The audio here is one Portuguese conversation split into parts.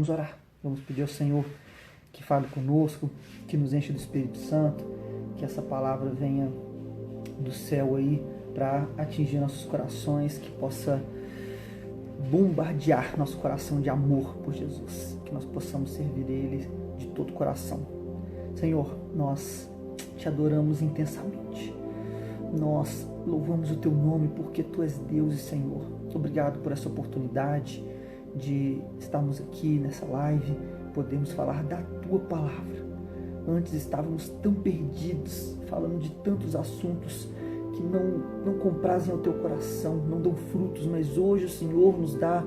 Vamos orar, vamos pedir ao Senhor que fale conosco, que nos enche do Espírito Santo, que essa palavra venha do céu aí para atingir nossos corações, que possa bombardear nosso coração de amor por Jesus, que nós possamos servir Ele de todo o coração. Senhor, nós te adoramos intensamente, nós louvamos o Teu nome porque Tu és Deus e Senhor. Obrigado por essa oportunidade de estarmos aqui nessa live, podemos falar da Tua palavra. Antes estávamos tão perdidos, falando de tantos assuntos que não comprazem ao Teu coração, não dão frutos, mas hoje o Senhor nos dá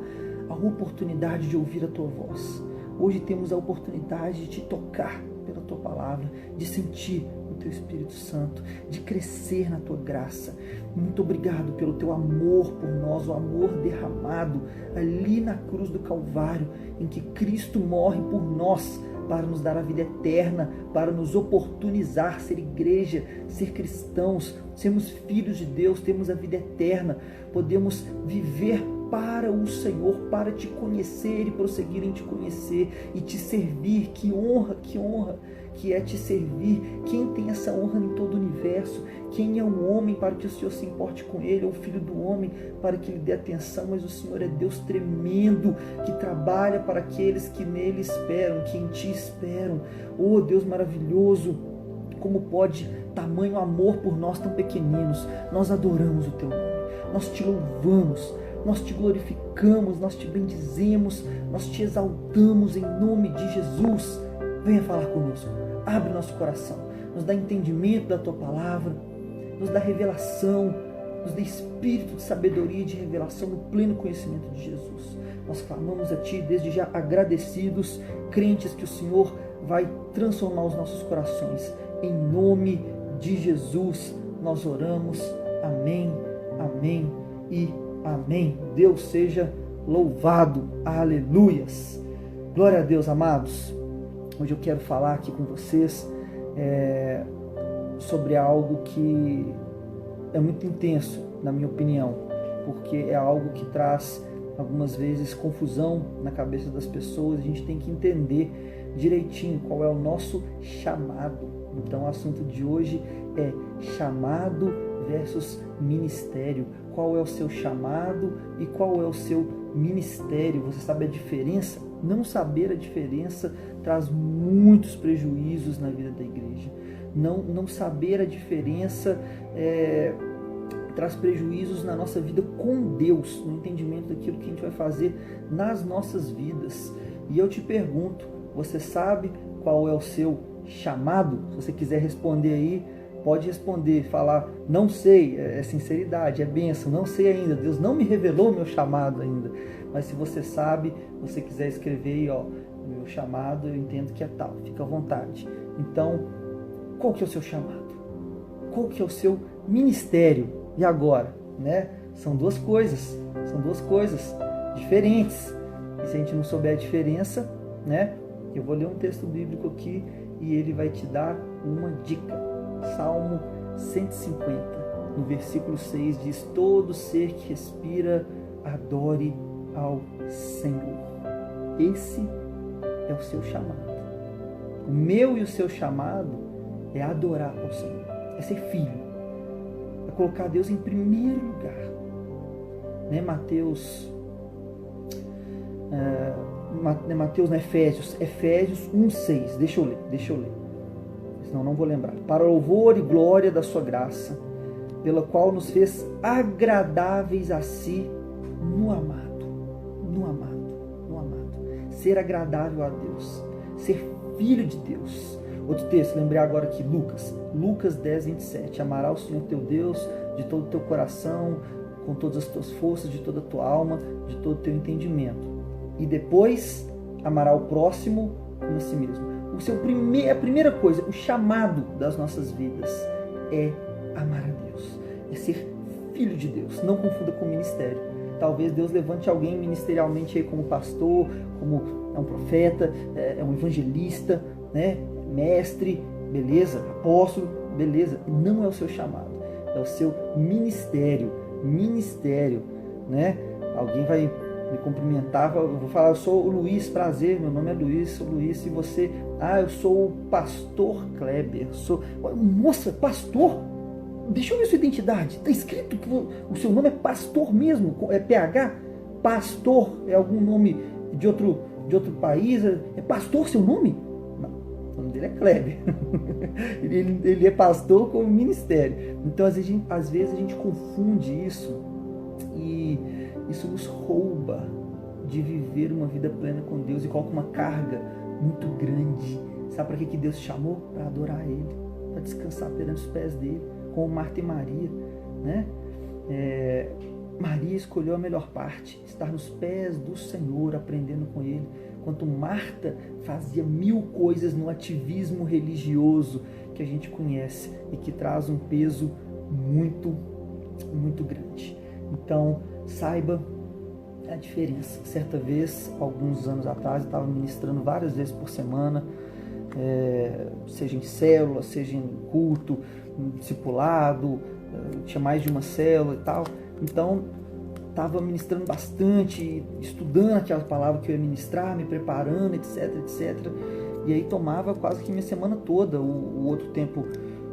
a oportunidade de ouvir a Tua voz. Hoje temos a oportunidade de Te tocar pela Tua palavra, de sentir o Teu Espírito Santo, de crescer na Tua graça. Muito obrigado pelo Teu amor por nós, o amor derramado ali na cruz do Calvário, em que Cristo morre por nós, para nos dar a vida eterna, para nos oportunizar, ser igreja, ser cristãos, sermos filhos de Deus, temos a vida eterna, podemos viver para o Senhor, para Te conhecer e prosseguir em Te conhecer e Te servir. Que honra que é Te servir. Quem tem essa honra em todo o universo? Quem é um homem para que o Senhor se importe com ele, ou o filho do homem para que lhe dê atenção? Mas o Senhor é Deus tremendo, que trabalha para aqueles que nele esperam, que em Ti esperam. Oh Deus maravilhoso, como pode tamanho amor por nós tão pequeninos? Nós adoramos o Teu nome, nós Te louvamos, nós Te glorificamos, nós Te bendizemos, nós Te exaltamos em nome de Jesus. Venha falar conosco, abre nosso coração, nos dá entendimento da Tua palavra, nos dá revelação, nos dá espírito de sabedoria e de revelação no pleno conhecimento de Jesus. Nós clamamos a Ti desde já agradecidos, crentes que o Senhor vai transformar os nossos corações. Em nome de Jesus nós oramos. Amém, amém e amém. Deus seja louvado. Aleluias. Glória a Deus, amados. Hoje eu quero falar aqui com vocês sobre algo que é muito intenso, na minha opinião, porque é algo que traz algumas vezes confusão na cabeça das pessoas. A gente tem que entender direitinho qual é o nosso chamado. Então o assunto de hoje é chamado versus ministério. Qual é o seu chamado e qual é o seu ministério? Você sabe a diferença? Não saber a diferença traz muitos prejuízos na vida da igreja. Não saber a diferença traz prejuízos na nossa vida com Deus, no entendimento daquilo que a gente vai fazer nas nossas vidas. E eu te pergunto, você sabe qual é o seu chamado? Se você quiser responder aí, pode responder, falar, não sei, é sinceridade, é bênção, não sei ainda, Deus não me revelou o meu chamado ainda. Mas se você sabe, você quiser escrever aí, ó, meu chamado eu entendo que é tal, fica à vontade. Então, qual que é o seu chamado? Qual que é o seu ministério? E agora, né? São duas coisas diferentes. E se a gente não souber a diferença, né? Eu vou ler um texto bíblico aqui e ele vai te dar uma dica. Salmo 150, no versículo 6 diz: todo ser que respira, adore ao Senhor. Esse é o seu chamado. O meu e o seu chamado é adorar ao Senhor, é ser filho, é colocar Deus em primeiro lugar. Né? Mateus, Efésios 1,6. Deixa eu ler. Senão não vou lembrar. Para louvor e glória da sua graça, pela qual nos fez agradáveis a si no amado. Ser agradável a Deus, ser filho de Deus. Outro texto, lembrei agora aqui, Lucas 10, 27. Amará o Senhor teu Deus de todo o teu coração, com todas as tuas forças, de toda a tua alma, de todo o teu entendimento. E depois, amará o próximo como a si mesmo. A primeira coisa, o chamado das nossas vidas é amar a Deus, é ser filho de Deus. Não confunda com ministério. Talvez Deus levante alguém ministerialmente aí como pastor, como um profeta, é um evangelista, né? Mestre, beleza, apóstolo, beleza. Não é o seu chamado, é o seu ministério, né? Alguém vai me cumprimentava, eu vou falar, eu sou o Luiz, prazer, meu nome é Luiz, sou Luiz, e você, eu sou o pastor Kleber, nossa, pastor? Deixa eu ver sua identidade, está escrito que o seu nome é pastor mesmo, é PH? Pastor é algum nome de outro país? É pastor seu nome? Não, o nome dele é Kleber. ele é pastor com ministério. Então, às vezes a gente confunde isso e isso nos rouba de viver uma vida plena com Deus e coloca uma carga muito grande. Sabe para que Deus te chamou? Para adorar Ele, para descansar perante os pés dele, como Marta e Maria, né? Maria escolheu a melhor parte, estar nos pés do Senhor, aprendendo com Ele, enquanto Marta fazia 1000 coisas no ativismo religioso que a gente conhece e que traz um peso muito, muito grande. Então, saiba a diferença. Certa vez, alguns anos atrás, eu estava ministrando várias vezes por semana, seja em célula, seja em culto, em discipulado, tinha mais de uma célula e tal. Então, estava ministrando bastante, estudando aquela palavra que eu ia ministrar, me preparando, etc, etc. E aí tomava quase que minha semana toda. O outro tempo,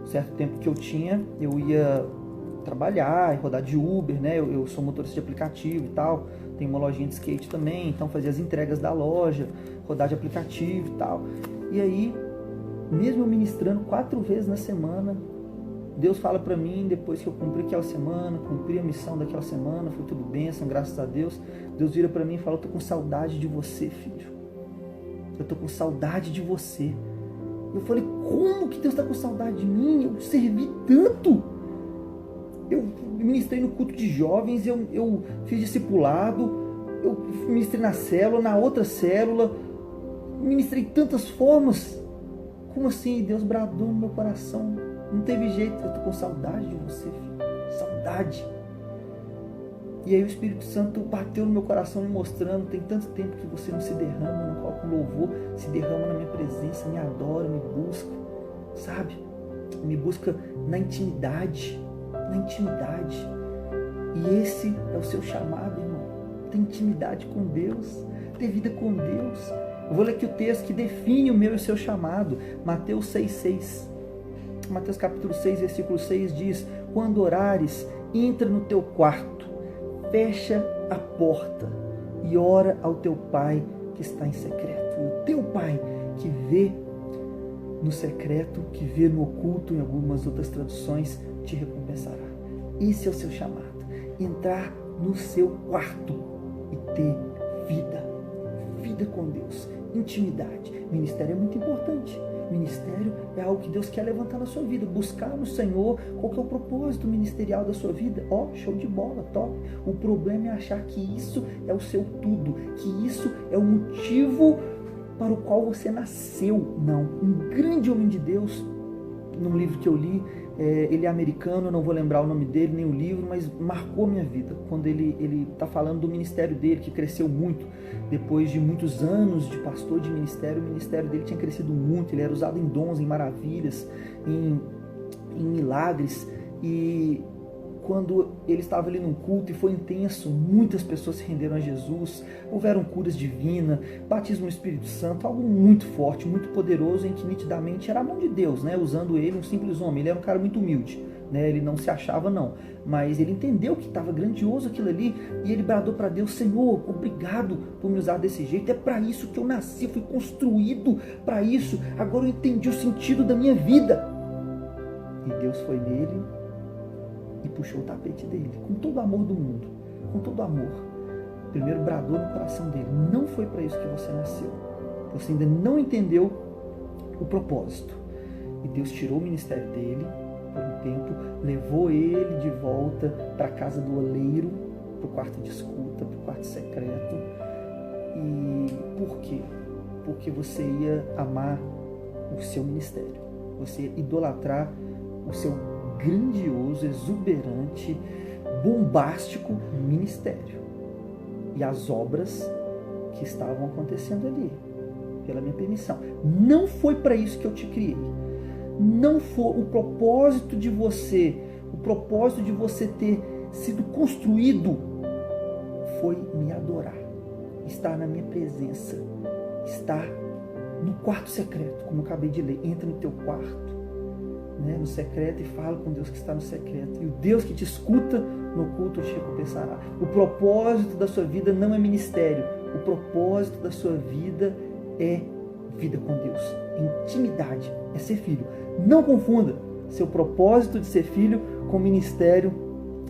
certo tempo que eu tinha, eu ia trabalhar, rodar de Uber, né? Eu sou motorista de aplicativo e tal, tenho uma lojinha de skate também, então fazia as entregas da loja, rodar de aplicativo e tal. E aí, mesmo eu ministrando 4 vezes na semana, Deus fala para mim, depois que eu cumpri aquela semana, cumpri a missão daquela semana, foi tudo bênção, graças a Deus. Deus vira para mim e fala: eu tô com saudade de você, filho. Eu tô com saudade de você. Eu falei: como que Deus está com saudade de mim? Eu servi tanto. Eu ministrei no culto de jovens, eu fiz discipulado, eu ministrei na célula, na outra célula, ministrei de tantas formas. Como assim? Deus bradou no meu coração. Não teve jeito, eu tô com saudade de você, filho. Saudade. E aí o Espírito Santo bateu no meu coração me mostrando: tem tanto tempo que você não se derrama, não coloca um louvor, se derrama na minha presença, me adora, me busca, sabe? Me busca na intimidade. Na intimidade. E esse é o seu chamado, irmão. Ter intimidade com Deus, ter vida com Deus. Eu vou ler aqui o texto que define o meu e o seu chamado. Mateus 6,6. Mateus capítulo 6, versículo 6 diz: quando orares, entra no teu quarto, fecha a porta e ora ao teu Pai que está em secreto. E o teu Pai que vê no secreto, que vê no oculto, em algumas outras traduções, te recompensará. Esse é o seu chamado. Entrar no seu quarto e ter vida. Vida com Deus. Intimidade. Ministério é muito importante. Ministério é algo que Deus quer levantar na sua vida. Buscar no Senhor qual que é o propósito ministerial da sua vida. Show de bola, top. O problema é achar que isso é o seu tudo. Que isso é o motivo para o qual você nasceu. Não. Um grande homem de Deus, num livro que eu li, ele é americano, não vou lembrar o nome dele, nem o livro, mas marcou a minha vida, quando ele está falando do ministério dele, que cresceu muito, depois de muitos anos de pastor de ministério, o ministério dele tinha crescido muito, ele era usado em dons, em maravilhas, em milagres, e quando ele estava ali num culto e foi intenso, muitas pessoas se renderam a Jesus, houveram curas divinas, batismo no Espírito Santo, algo muito forte, muito poderoso, em que nitidamente era a mão de Deus, né? Usando ele, um simples homem. Ele era um cara muito humilde, né? Ele não se achava não, mas ele entendeu que estava grandioso aquilo ali, e ele bradou para Deus: Senhor, obrigado por me usar desse jeito, é para isso que eu nasci, fui construído para isso, agora eu entendi o sentido da minha vida. E Deus foi nele e puxou o tapete dele, com todo o amor do mundo, com todo o amor. Primeiro bradou no coração dele: não foi para isso que você nasceu, você ainda não entendeu o propósito. E Deus tirou o ministério dele por um tempo, levou ele de volta para a casa do oleiro, para o quarto de escuta, para o quarto secreto. E por quê? Porque você ia amar o seu ministério, você ia idolatrar o seu grandioso, exuberante, bombástico ministério e as obras que estavam acontecendo ali, pela minha permissão. Não foi para isso que eu te criei. Não foi o propósito de você ter sido construído foi me adorar. estar na minha presença, estar no quarto secreto, como eu acabei de ler. Entra no teu quarto, né, no secreto, e fala com Deus que está no secreto. E o Deus que te escuta no oculto te recompensará. O propósito da sua vida não é ministério. O propósito da sua vida é vida com Deus. Intimidade é ser filho. Não confunda seu propósito de ser filho com ministério,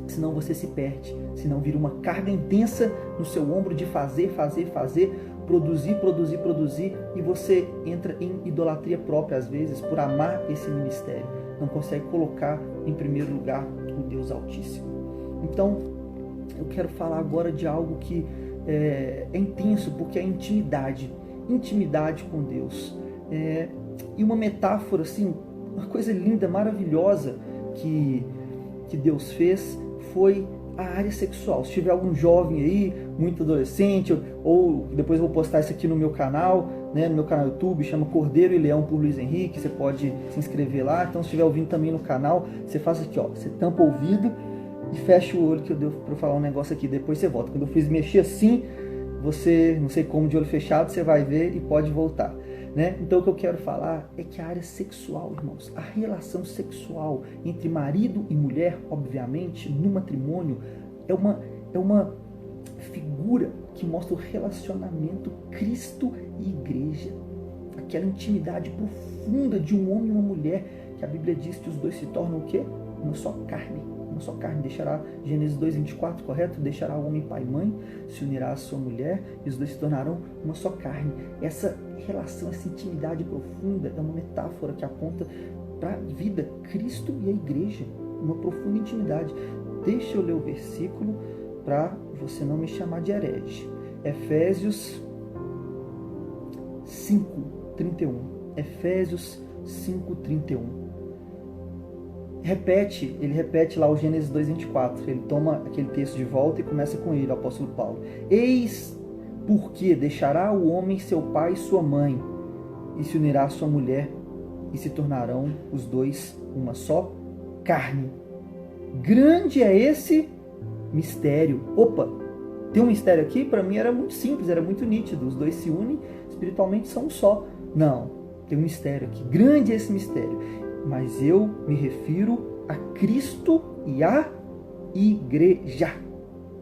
senão você se perde. Senão vira uma carga intensa no seu ombro de fazer, produzir, e você entra em idolatria própria às vezes por amar esse ministério. Não consegue colocar em primeiro lugar o Deus Altíssimo. Então, eu quero falar agora de algo que é intenso, porque é intimidade com Deus. E uma metáfora, assim, uma coisa linda, maravilhosa que Deus fez foi a área sexual. Se tiver algum jovem aí, muito adolescente, ou depois eu vou postar isso aqui no meu canal, né, no meu canal YouTube, chama Cordeiro e Leão por Luiz Henrique, você pode se inscrever lá. Então, se estiver ouvindo também no canal, você faz aqui, ó, você tampa o ouvido e fecha o olho, que eu devo para falar um negócio aqui, depois você volta. Quando eu fiz mexer assim, você, não sei como, de olho fechado, você vai ver e pode voltar, né? Então, o que eu quero falar é que a área sexual, irmãos, a relação sexual entre marido e mulher, obviamente, no matrimônio, é uma figura que mostra o relacionamento Cristo e igreja. Aquela intimidade profunda de um homem e uma mulher, que a Bíblia diz que os dois se tornam o quê? Uma só carne. Uma só carne. Deixará, Gênesis 2:24, correto? Deixará o homem pai e mãe, se unirá à sua mulher, e os dois se tornarão uma só carne. Essa relação, essa intimidade profunda é uma metáfora que aponta para a vida, Cristo e a igreja. Uma profunda intimidade. Deixa eu ler o versículo para você não me chamar de herege. Efésios 5:31. Efésios 5:31. Ele repete lá o Gênesis 2:24. Ele toma aquele texto de volta e começa com ele, o apóstolo Paulo. Eis porque deixará o homem seu pai e sua mãe, e se unirá à sua mulher, e se tornarão os dois uma só carne. Grande é esse mistério. Opa, tem um mistério aqui? Para mim era muito simples, era muito nítido. Os dois se unem, espiritualmente são um só. Não, tem um mistério aqui. Grande é esse mistério. Mas eu me refiro a Cristo e a igreja.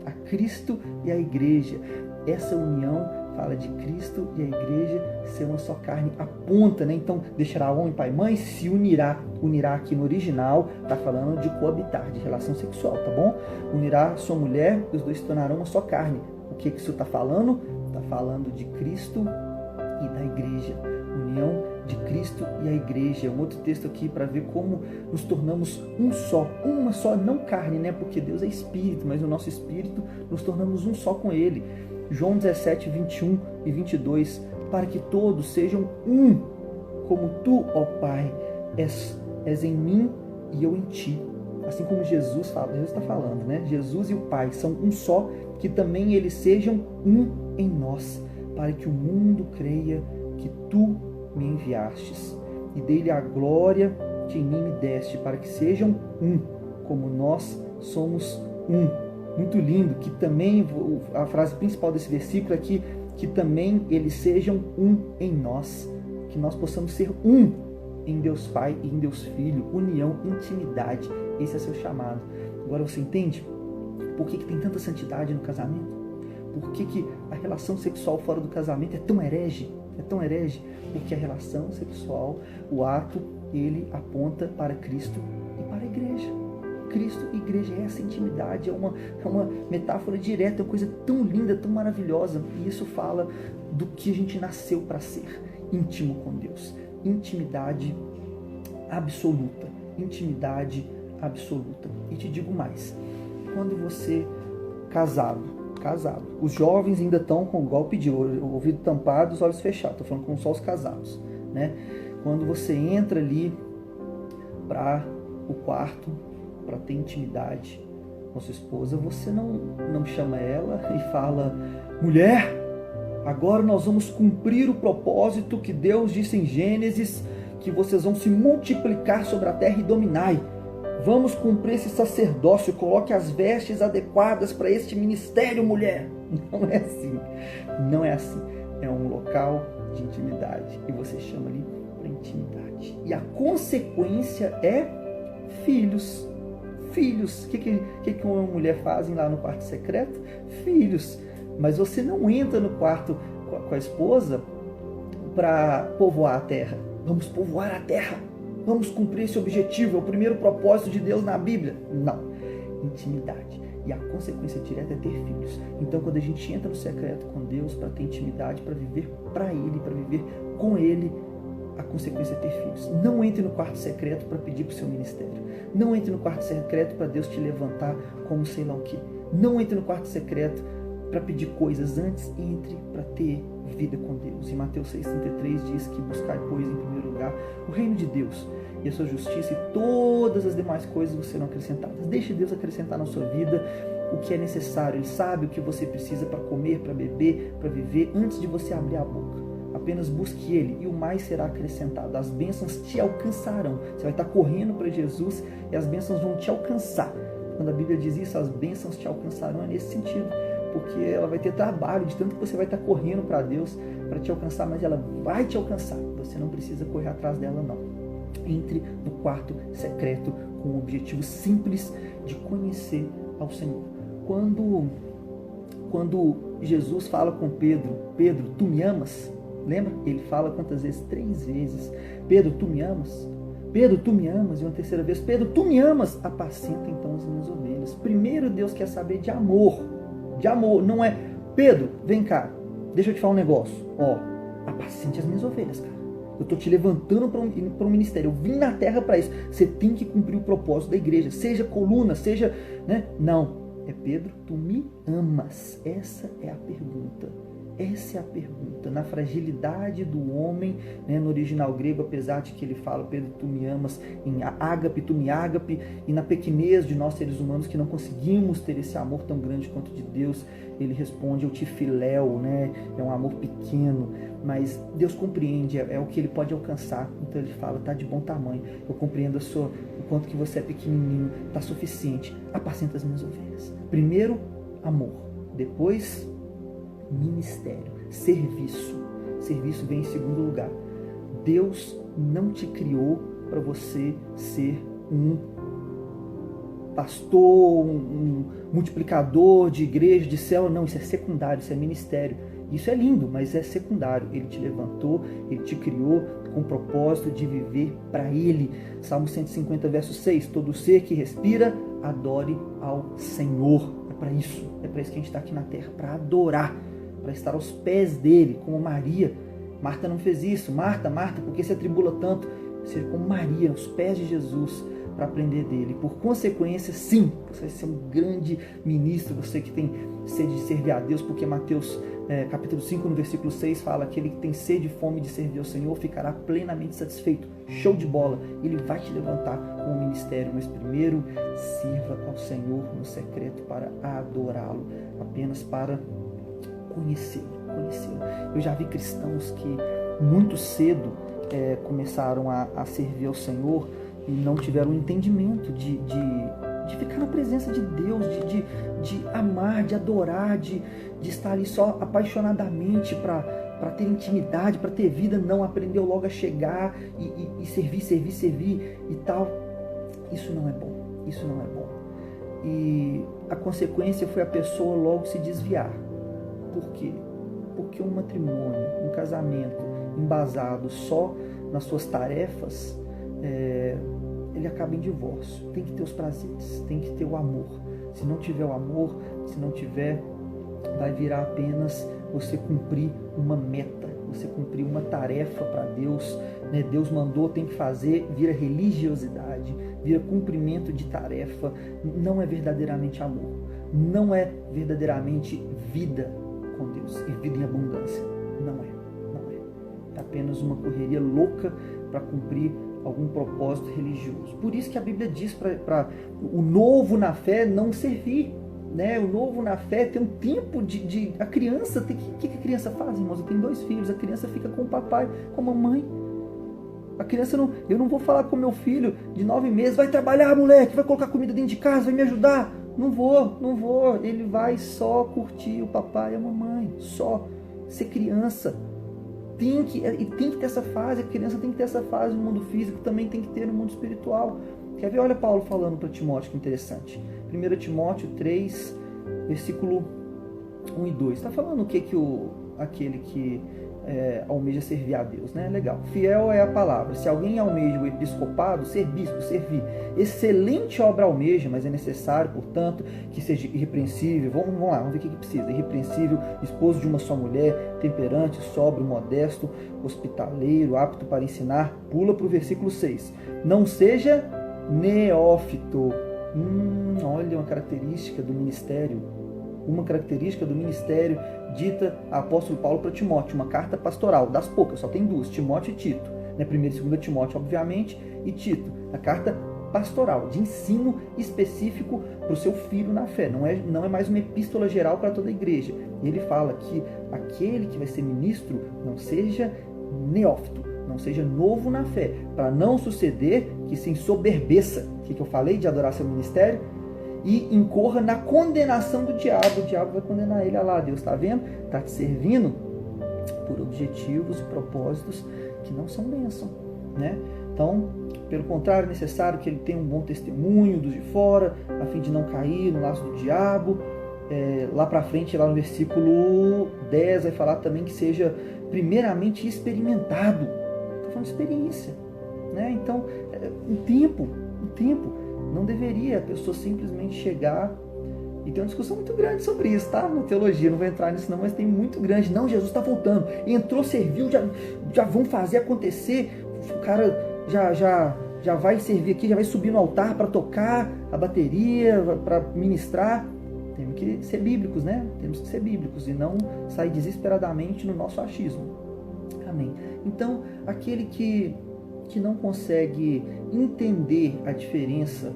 A Cristo e a igreja. Essa união fala de Cristo e a igreja ser uma só carne. Aponta, né? Então, deixará homem, pai e mãe, se unirá. Unirá aqui no original, está falando de coabitar, de relação sexual, tá bom? Unirá sua mulher, os dois se tornarão uma só carne. O que isso está falando? Está falando de Cristo e da igreja. União de Cristo e a igreja. Um outro texto aqui para ver como nos tornamos um só, uma só, não carne, né? Porque Deus é espírito, mas o nosso espírito nos tornamos um só com Ele. João 17:21 e 22, para que todos sejam um, como tu, ó Pai, és em mim e eu em ti. Assim como Jesus fala, Jesus está falando, né? Jesus e o Pai são um só, que também eles sejam um em nós, para que o mundo creia que tu me enviastes, e dei-lhe a glória que em mim me deste, para que sejam um, como nós somos um. Muito lindo, que também, a frase principal desse versículo é que também eles sejam um em nós, que nós possamos ser um em Deus Pai e em Deus Filho, união, intimidade. Esse é seu chamado. Agora você entende por que tem tanta santidade no casamento? Por que a relação sexual fora do casamento é tão herege? É tão herege? Porque a relação sexual, o ato, ele aponta para Cristo e para a igreja. Cristo e igreja, essa intimidade é uma metáfora direta, é uma coisa tão linda, tão maravilhosa. E isso fala do que a gente nasceu para ser, íntimo com Deus. Intimidade absoluta. Intimidade absoluta. E te digo mais, quando você casado, os jovens ainda estão com o golpe de ouro, o ouvido tampado, os olhos fechados, estou falando com só os casados, né? Quando você entra ali para o quarto, para ter intimidade com sua esposa, você não chama ela e fala: mulher, agora nós vamos cumprir o propósito que Deus disse em Gênesis, que vocês vão se multiplicar sobre a terra e dominai. Vamos cumprir esse sacerdócio, coloque as vestes adequadas para este ministério, mulher. Não é assim. Não é assim. É um local de intimidade. E você chama ali para intimidade. E a consequência é filhos. Filhos. O que uma mulher faz lá no quarto secreto? Filhos. Mas você não entra no quarto com a esposa para povoar a terra. Vamos povoar a terra. Vamos cumprir esse objetivo. É o primeiro propósito de Deus na Bíblia. Não. Intimidade. E a consequência direta é ter filhos. Então, quando a gente entra no secreto com Deus para ter intimidade, para viver para Ele, para viver com Ele, a consequência é ter filhos. Não entre no quarto secreto para pedir para o seu ministério. Não entre no quarto secreto para Deus te levantar como sei lá o quê. Não entre no quarto secreto para pedir coisas. Antes, entre para ter vida com Deus. E Mateus 6,33 diz que buscai, pois, em primeiro lugar o reino de Deus e a sua justiça, e todas as demais coisas serão acrescentadas. Deixe Deus acrescentar na sua vida o que é necessário. Ele sabe o que você precisa para comer, para beber, para viver, antes de você abrir a boca. Apenas busque Ele e o mais será acrescentado. As bênçãos te alcançarão. Você vai estar correndo para Jesus e as bênçãos vão te alcançar. Quando a Bíblia diz isso, as bênçãos te alcançarão, é nesse sentido. Porque ela vai ter trabalho, de tanto que você vai estar correndo para Deus para te alcançar, mas ela vai te alcançar. Você não precisa correr atrás dela, não. Entre no quarto secreto com o objetivo simples de conhecer ao Senhor. Quando Jesus fala com Pedro, Pedro, tu me amas? Lembra? Ele fala quantas vezes? 3 vezes. Pedro, tu me amas? Pedro, tu me amas? E uma terceira vez, Pedro, tu me amas? Apacenta então as minhas ovelhas. Primeiro Deus quer saber de amor. De amor, não é, Pedro, vem cá, deixa eu te falar um negócio. Apacente as minhas ovelhas, cara. Eu estou te levantando para um ministério. Eu vim na terra para isso. Você tem que cumprir o propósito da igreja. Seja coluna, seja... né? Não. É Pedro, tu me amas? Essa é a pergunta. Essa é a pergunta. Na fragilidade do homem, né, no original grego, apesar de que ele fala, Pedro, tu me amas, em ágape, tu me ágape, e na pequenez de nós seres humanos que não conseguimos ter esse amor tão grande quanto de Deus, ele responde, eu te filéu, né? É um amor pequeno, mas Deus compreende, é o que ele pode alcançar. Então ele fala, tá de bom tamanho, eu compreendo o quanto que você é pequenininho, tá suficiente, apacenta as minhas ovelhas. Primeiro, amor, depois ministério, serviço. Serviço vem em segundo lugar. Deus não te criou para você ser um pastor, um multiplicador de igreja, de céu. Não, isso é secundário, isso é ministério. Isso é lindo, mas é secundário. Ele te levantou, ele te criou com o propósito de viver para Ele. Salmo 150, verso 6. Todo ser que respira, adore ao Senhor. É para isso que a gente está aqui na terra, para adorar, para estar aos pés dele, como Maria. Marta não fez isso. Marta, por que se atribula tanto? Seja como Maria, aos pés de Jesus, para aprender dele. Por consequência, sim, você vai ser um grande ministro, você que tem sede de servir a Deus, porque Mateus capítulo 5, no versículo 6, fala: aquele que tem sede e fome de servir ao Senhor ficará plenamente satisfeito. Show de bola! Ele vai te levantar com o ministério, mas primeiro sirva ao Senhor no secreto para adorá-lo, apenas para conhecê-lo. Eu já vi cristãos que muito cedo começaram a servir ao Senhor e não tiveram o entendimento de ficar na presença de Deus, de amar, de adorar, de estar ali só apaixonadamente para ter intimidade, para ter vida. Não aprendeu logo a chegar e servir e tal. Isso não é bom. E a consequência foi a pessoa logo se desviar. Por quê? Porque um matrimônio, um casamento embasado só nas suas tarefas, ele acaba em divórcio. Tem que ter os prazeres, tem que ter o amor. Se não tiver o amor, vai virar apenas você cumprir uma meta, você cumprir uma tarefa para Deus, né? Deus mandou, tem que fazer, vira religiosidade, vira cumprimento de tarefa. Não é verdadeiramente amor, não é verdadeiramente vida com Deus e vida em abundância. Não é. É apenas uma correria louca para cumprir algum propósito religioso. Por isso que a Bíblia diz para o novo na fé não servir, né? O novo na fé tem um tempo a criança tem que a criança faz, irmãos? Eu tenho 2 filhos, a criança fica com o papai, com a mamãe. A criança não... Eu não vou falar com meu filho de 9 meses, vai trabalhar, moleque, vai colocar comida dentro de casa, vai me ajudar. Não vou. Ele vai só curtir o papai e a mamãe, só ser criança. Tem que ter essa fase, a criança tem que ter essa fase no mundo físico, também tem que ter no mundo espiritual. Quer ver? Olha Paulo falando para Timóteo, que interessante. 1 Timóteo 3, versículo 1 e 2. Está falando o que aquele que almeja servir a Deus, né? Legal. Fiel é a palavra. Se alguém almeja o episcopado, ser bispo, servir. Excelente obra almeja, mas é necessário, portanto, que seja irrepreensível. Vamos lá, vamos ver o que precisa. Irrepreensível, esposo de uma só mulher, temperante, sóbrio, modesto, hospitaleiro, apto para ensinar. Pula para o versículo 6. Não seja neófito. Olha uma característica do ministério. Uma característica do ministério dita a apóstolo Paulo para Timóteo, uma carta pastoral, das poucas, só tem duas, Timóteo e Tito, né? 1 e 2 Timóteo, obviamente, e Tito, a carta pastoral, de ensino específico para o seu filho na fé, não é mais uma epístola geral para toda a igreja. E ele fala que aquele que vai ser ministro não seja neófito, não seja novo na fé, para não suceder que se ensoberbeça, que eu falei de adorar seu ministério, e incorra na condenação do diabo. O diabo vai condenar ele. Olha lá, Deus está vendo? Está te servindo por objetivos e propósitos que não são bênção, né? Então, pelo contrário, é necessário que ele tenha um bom testemunho dos de fora, a fim de não cair no laço do diabo. Lá para frente, lá no versículo 10, vai falar também que seja primeiramente experimentado. Está falando de experiência, né? Então, um tempo. Não deveria a pessoa simplesmente chegar, e tem uma discussão muito grande sobre isso, tá? Na teologia, não vou entrar nisso não, mas tem muito grande. Não, Jesus está voltando, entrou, serviu, já vão fazer acontecer, o cara já vai servir aqui, já vai subir no altar para tocar a bateria, para ministrar. Temos que ser bíblicos, né? Temos que ser bíblicos e não sair desesperadamente no nosso achismo. Amém. Então, aquele que não consegue entender a diferença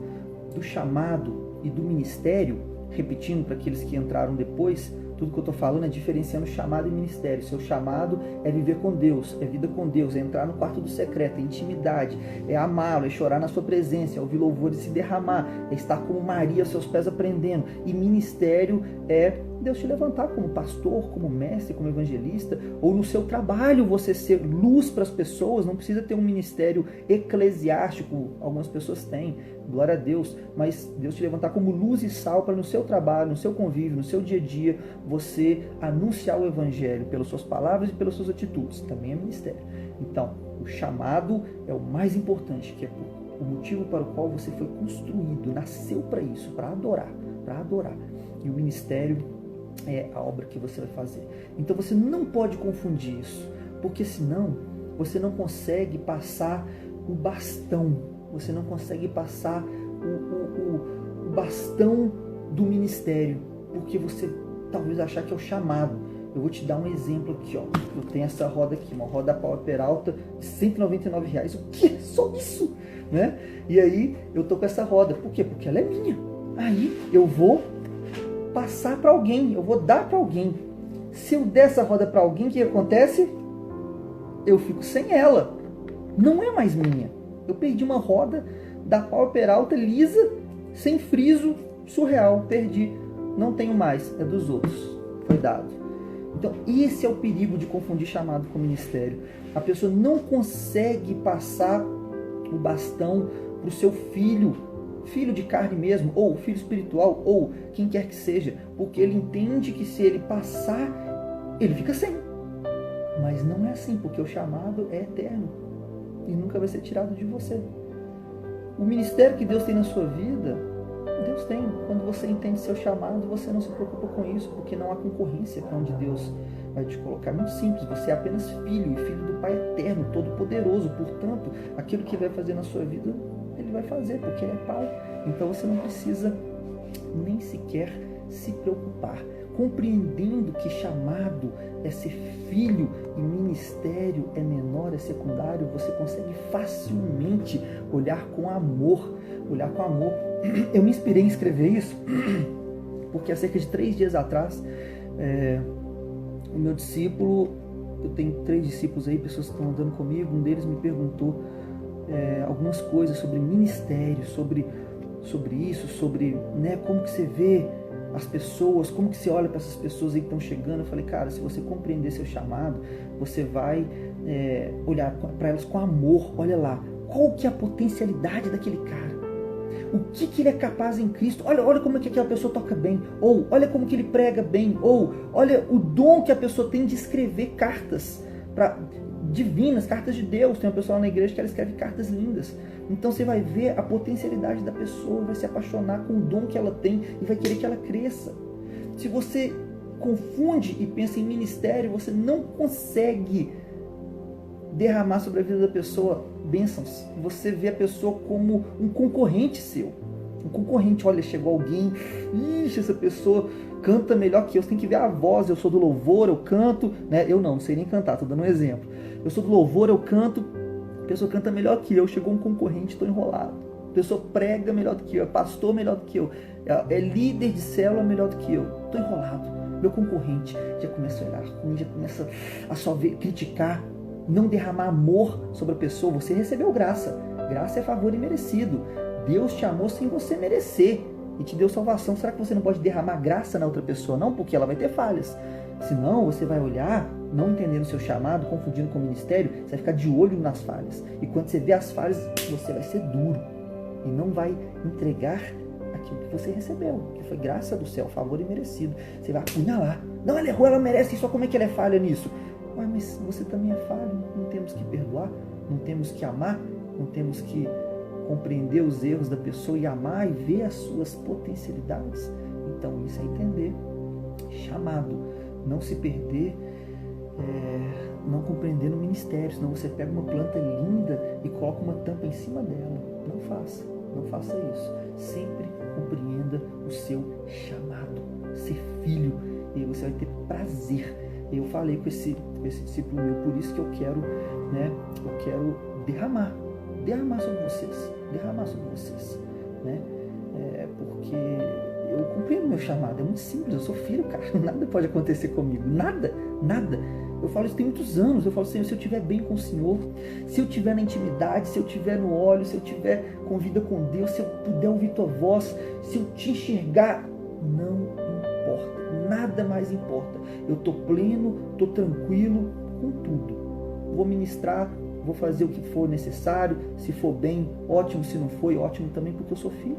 do chamado e do ministério, repetindo para aqueles que entraram depois, tudo que eu estou falando é diferenciando chamado e ministério. Seu chamado é viver com Deus, é vida com Deus, é entrar no quarto do secreto, é intimidade, é amá-lo, é chorar na sua presença, é ouvir louvores e se derramar, é estar como Maria aos seus pés aprendendo. E ministério é Deus te levantar como pastor, como mestre, como evangelista, ou no seu trabalho você ser luz para as pessoas. Não precisa ter um ministério eclesiástico, algumas pessoas têm, glória a Deus, mas Deus te levantar como luz e sal para no seu trabalho, no seu convívio, no seu dia a dia, você anunciar o evangelho pelas suas palavras e pelas suas atitudes. Também é ministério. Então, o chamado é o mais importante, que é o motivo para o qual você foi construído, nasceu para isso, para adorar. E o ministério é a obra que você vai fazer. Então você não pode confundir isso, porque senão você não consegue passar o bastão, você não consegue passar o bastão do ministério, porque você talvez achar que é o chamado. Eu vou te dar um exemplo aqui, ó. Eu tenho essa roda aqui, uma roda Power Peralta de R$199. O que? Só isso? Né? E aí eu tô com essa roda. Por quê? Porque ela é minha. Aí eu vou passar para alguém, eu vou dar para alguém. Se eu der essa roda para alguém, o que acontece? Eu fico sem ela. Não é mais minha. Eu perdi uma roda da Power Peralta lisa, sem friso, surreal. Perdi. Não tenho mais. É dos outros. Foi dado. Então, esse é o perigo de confundir chamado com ministério. A pessoa não consegue passar o bastão para o seu filho de carne mesmo, ou filho espiritual, ou quem quer que seja, porque ele entende que se ele passar, ele fica sem. Mas não é assim, porque o chamado é eterno e nunca vai ser tirado de você. O ministério que Deus tem na sua vida, Deus tem. Quando você entende seu chamado, você não se preocupa com isso, porque não há concorrência para onde Deus vai te colocar. Muito simples, você é apenas filho, e filho do Pai eterno, todo-poderoso. Portanto, aquilo que vai fazer na sua vida, Ele vai fazer, porque Ele é Pai. Então você não precisa nem sequer se preocupar. Compreendendo que chamado é ser filho e ministério é menor, é secundário, você consegue facilmente olhar com amor. Eu me inspirei em escrever isso porque há cerca de 3 dias atrás o meu discípulo eu tenho 3 discípulos aí, pessoas que estão andando comigo, um deles me perguntou algumas coisas sobre ministério, sobre isso, sobre, né, como que você vê as pessoas, como que você olha para essas pessoas aí que estão chegando. Eu falei, cara, se você compreender seu chamado, você vai olhar para elas com amor. Olha lá, qual que é a potencialidade daquele cara? O que ele é capaz em Cristo? Olha como é que aquela pessoa toca bem, ou olha como que ele prega bem, ou olha o dom que a pessoa tem de escrever cartas divinas, cartas de Deus. Tem uma pessoa lá na igreja que ela escreve cartas lindas. Então você vai ver a potencialidade da pessoa, vai se apaixonar com o dom que ela tem e vai querer que ela cresça. Se você confunde e pensa em ministério, você não consegue derramar sobre a vida da pessoa bênçãos. Você vê a pessoa como um concorrente seu. Um concorrente, olha, chegou alguém, ixi, essa pessoa canta melhor que eu. Você tem que ver a voz. Eu sou do louvor, eu canto, né? Eu não sei nem cantar, estou dando um exemplo. Eu sou do louvor, eu canto, a pessoa canta melhor que eu. Chegou um concorrente, estou enrolado. A pessoa prega melhor do que eu, é pastor melhor do que eu, é líder de célula melhor do que eu. Estou enrolado. Meu concorrente já começa a olhar ruim, já começa a só ver, criticar, não derramar amor sobre a pessoa. Você recebeu graça. Graça é favor imerecido. Deus te amou sem você merecer e te deu salvação. Será que você não pode derramar graça na outra pessoa? Não, porque ela vai ter falhas. Senão você vai olhar, não entendendo o seu chamado, confundindo com o ministério, você vai ficar de olho nas falhas. E quando você vê as falhas, você vai ser duro e não vai entregar aquilo que você recebeu, que foi graça do céu, favor imerecido. Você vai apunhalar. Não, ela errou, ela merece, só como é que ela é falha nisso? Ué, mas você também é falho. Não temos que perdoar, não temos que amar, não temos que compreender os erros da pessoa e amar e ver as suas potencialidades. Então isso é entender chamado, não se perder, não compreender no ministério. Senão você pega uma planta linda e coloca uma tampa em cima dela. Não faça isso. Sempre compreenda o seu chamado, ser filho, e você vai ter prazer. Eu falei com esse discípulo meu, por isso que eu quero derramar sobre vocês, né? Porque eu compreendo meu chamado, é muito simples, eu sou filho, cara, nada pode acontecer comigo, nada. Eu falo isso tem muitos anos, eu falo, Senhor, se eu estiver bem com o Senhor, se eu estiver na intimidade, se eu estiver no óleo, se eu estiver com vida com Deus, se eu puder ouvir tua voz, se eu te enxergar, não importa, nada mais importa. Eu estou pleno, estou tranquilo com tudo. Vou ministrar, vou fazer o que for necessário, se for bem, ótimo, se não foi, ótimo também, porque eu sou filho.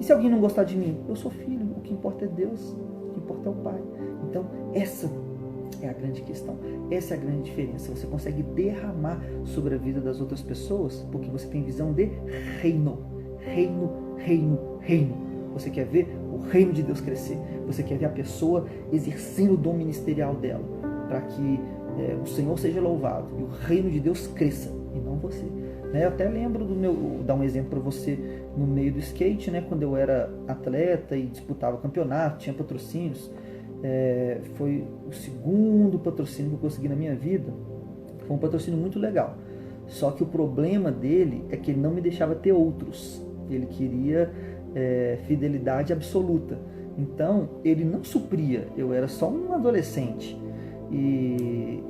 E se alguém não gostar de mim? Eu sou filho, o que importa é Deus, o que importa é o Pai. Então, essa é a grande questão, essa é a grande diferença. Você consegue derramar sobre a vida das outras pessoas, porque você tem visão de reino. Você quer ver o reino de Deus crescer, você quer ver a pessoa exercendo o dom ministerial dela, para que o Senhor seja louvado e o reino de Deus cresça, e não você. Eu até lembro vou dar um exemplo para você, no meio do skate, quando eu era atleta e disputava campeonato, tinha patrocínios, foi o segundo patrocínio que eu consegui na minha vida. Foi um patrocínio muito legal, só que o problema dele é que ele não me deixava ter outros, ele queria fidelidade absoluta. Então ele não supria, eu era só um adolescente e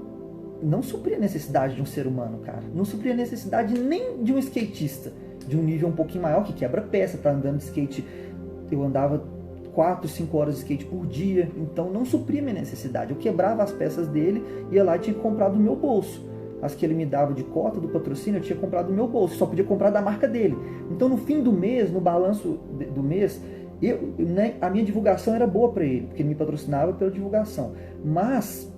não supria a necessidade de um ser humano, cara. Não supria a necessidade nem de um skatista de um nível um pouquinho maior, que quebra peça, tá andando de skate. Eu andava 4, 5 horas de skate por dia, então não supria a minha necessidade. Eu quebrava as peças dele, ia lá e tinha comprado do meu bolso. As que ele me dava de cota do patrocínio, eu tinha comprado do meu bolso, só podia comprar da marca dele. Então no fim do mês, no balanço do mês, a minha divulgação era boa para ele, porque ele me patrocinava pela divulgação. Mas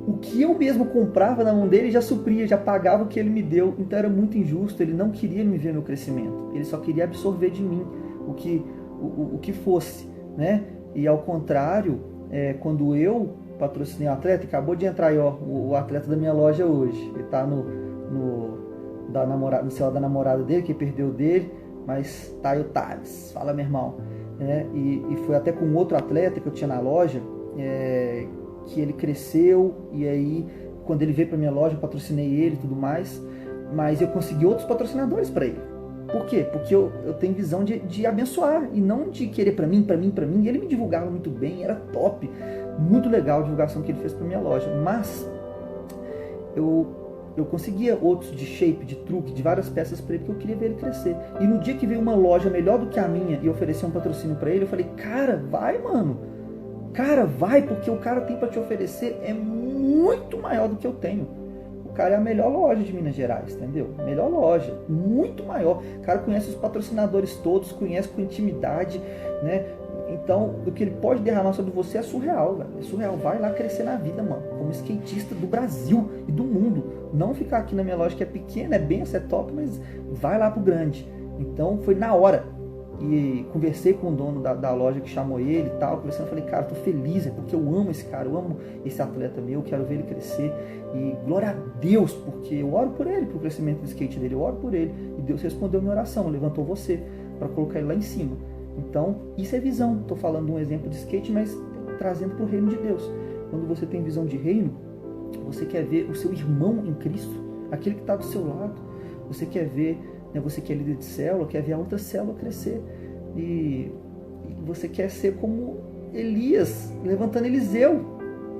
o que eu mesmo comprava na mão dele já supria, já pagava o que ele me deu. Então era muito injusto, ele não queria me ver no crescimento, ele só queria absorver de mim o que fosse, né? E ao contrário, quando eu patrocinei o atleta, acabou de entrar aí, ó, o atleta da minha loja hoje, ele está no celular da namorada dele, que perdeu dele, mas tá aí o Thales, fala meu irmão, e foi até com outro atleta que eu tinha na loja, que ele cresceu, e aí quando ele veio para minha loja eu patrocinei ele e tudo mais, mas eu consegui outros patrocinadores para ele. Por quê? Porque eu tenho visão de abençoar e não de querer para mim, e ele me divulgava muito bem, era top. Muito legal a divulgação que ele fez para minha loja, mas eu conseguia outros de shape, de truque, de várias peças para ele, porque eu queria ver ele crescer. E no dia que veio uma loja melhor do que a minha e oferecer um patrocínio para ele, eu falei, cara, vai, mano. Cara, vai, porque o cara tem para te oferecer é muito maior do que eu tenho. O cara é a melhor loja de Minas Gerais, entendeu? Melhor loja, muito maior. O cara conhece os patrocinadores todos, conhece com intimidade, né? Então, o que ele pode derramar sobre você é surreal, velho. É surreal. Vai lá crescer na vida, mano. Como skatista do Brasil e do mundo. Não ficar aqui na minha loja que é pequena, é bem, é top, mas vai lá pro grande. Então, foi na hora. E conversei com o dono da loja que chamou ele e tal. Conversando, eu falei, cara, tô feliz, é porque eu amo esse cara, eu amo esse atleta meu, quero ver ele crescer. E glória a Deus, porque eu oro por ele, pro crescimento do skate dele, eu oro por ele. E Deus respondeu minha oração, levantou você para colocar ele lá em cima. Então, isso é visão. Estou falando de um exemplo de skate, mas trazendo para o reino de Deus. Quando você tem visão de reino, você quer ver o seu irmão em Cristo, aquele que está do seu lado. Você quer ver, né, você que é líder de célula, quer ver a outra célula crescer. E você quer ser como Elias, levantando Eliseu.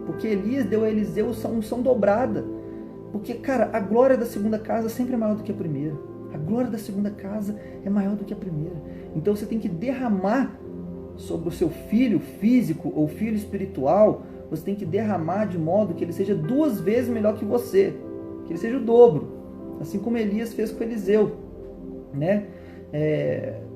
Porque Elias deu a Eliseu unção dobrada. Porque, cara, a glória da segunda casa sempre é maior do que a primeira. A glória da segunda casa é maior do que a primeira. Então você tem que derramar sobre o seu filho físico ou filho espiritual, você tem que derramar de modo que ele seja 2 vezes melhor que você, que ele seja o dobro, assim como Elias fez com Eliseu, né?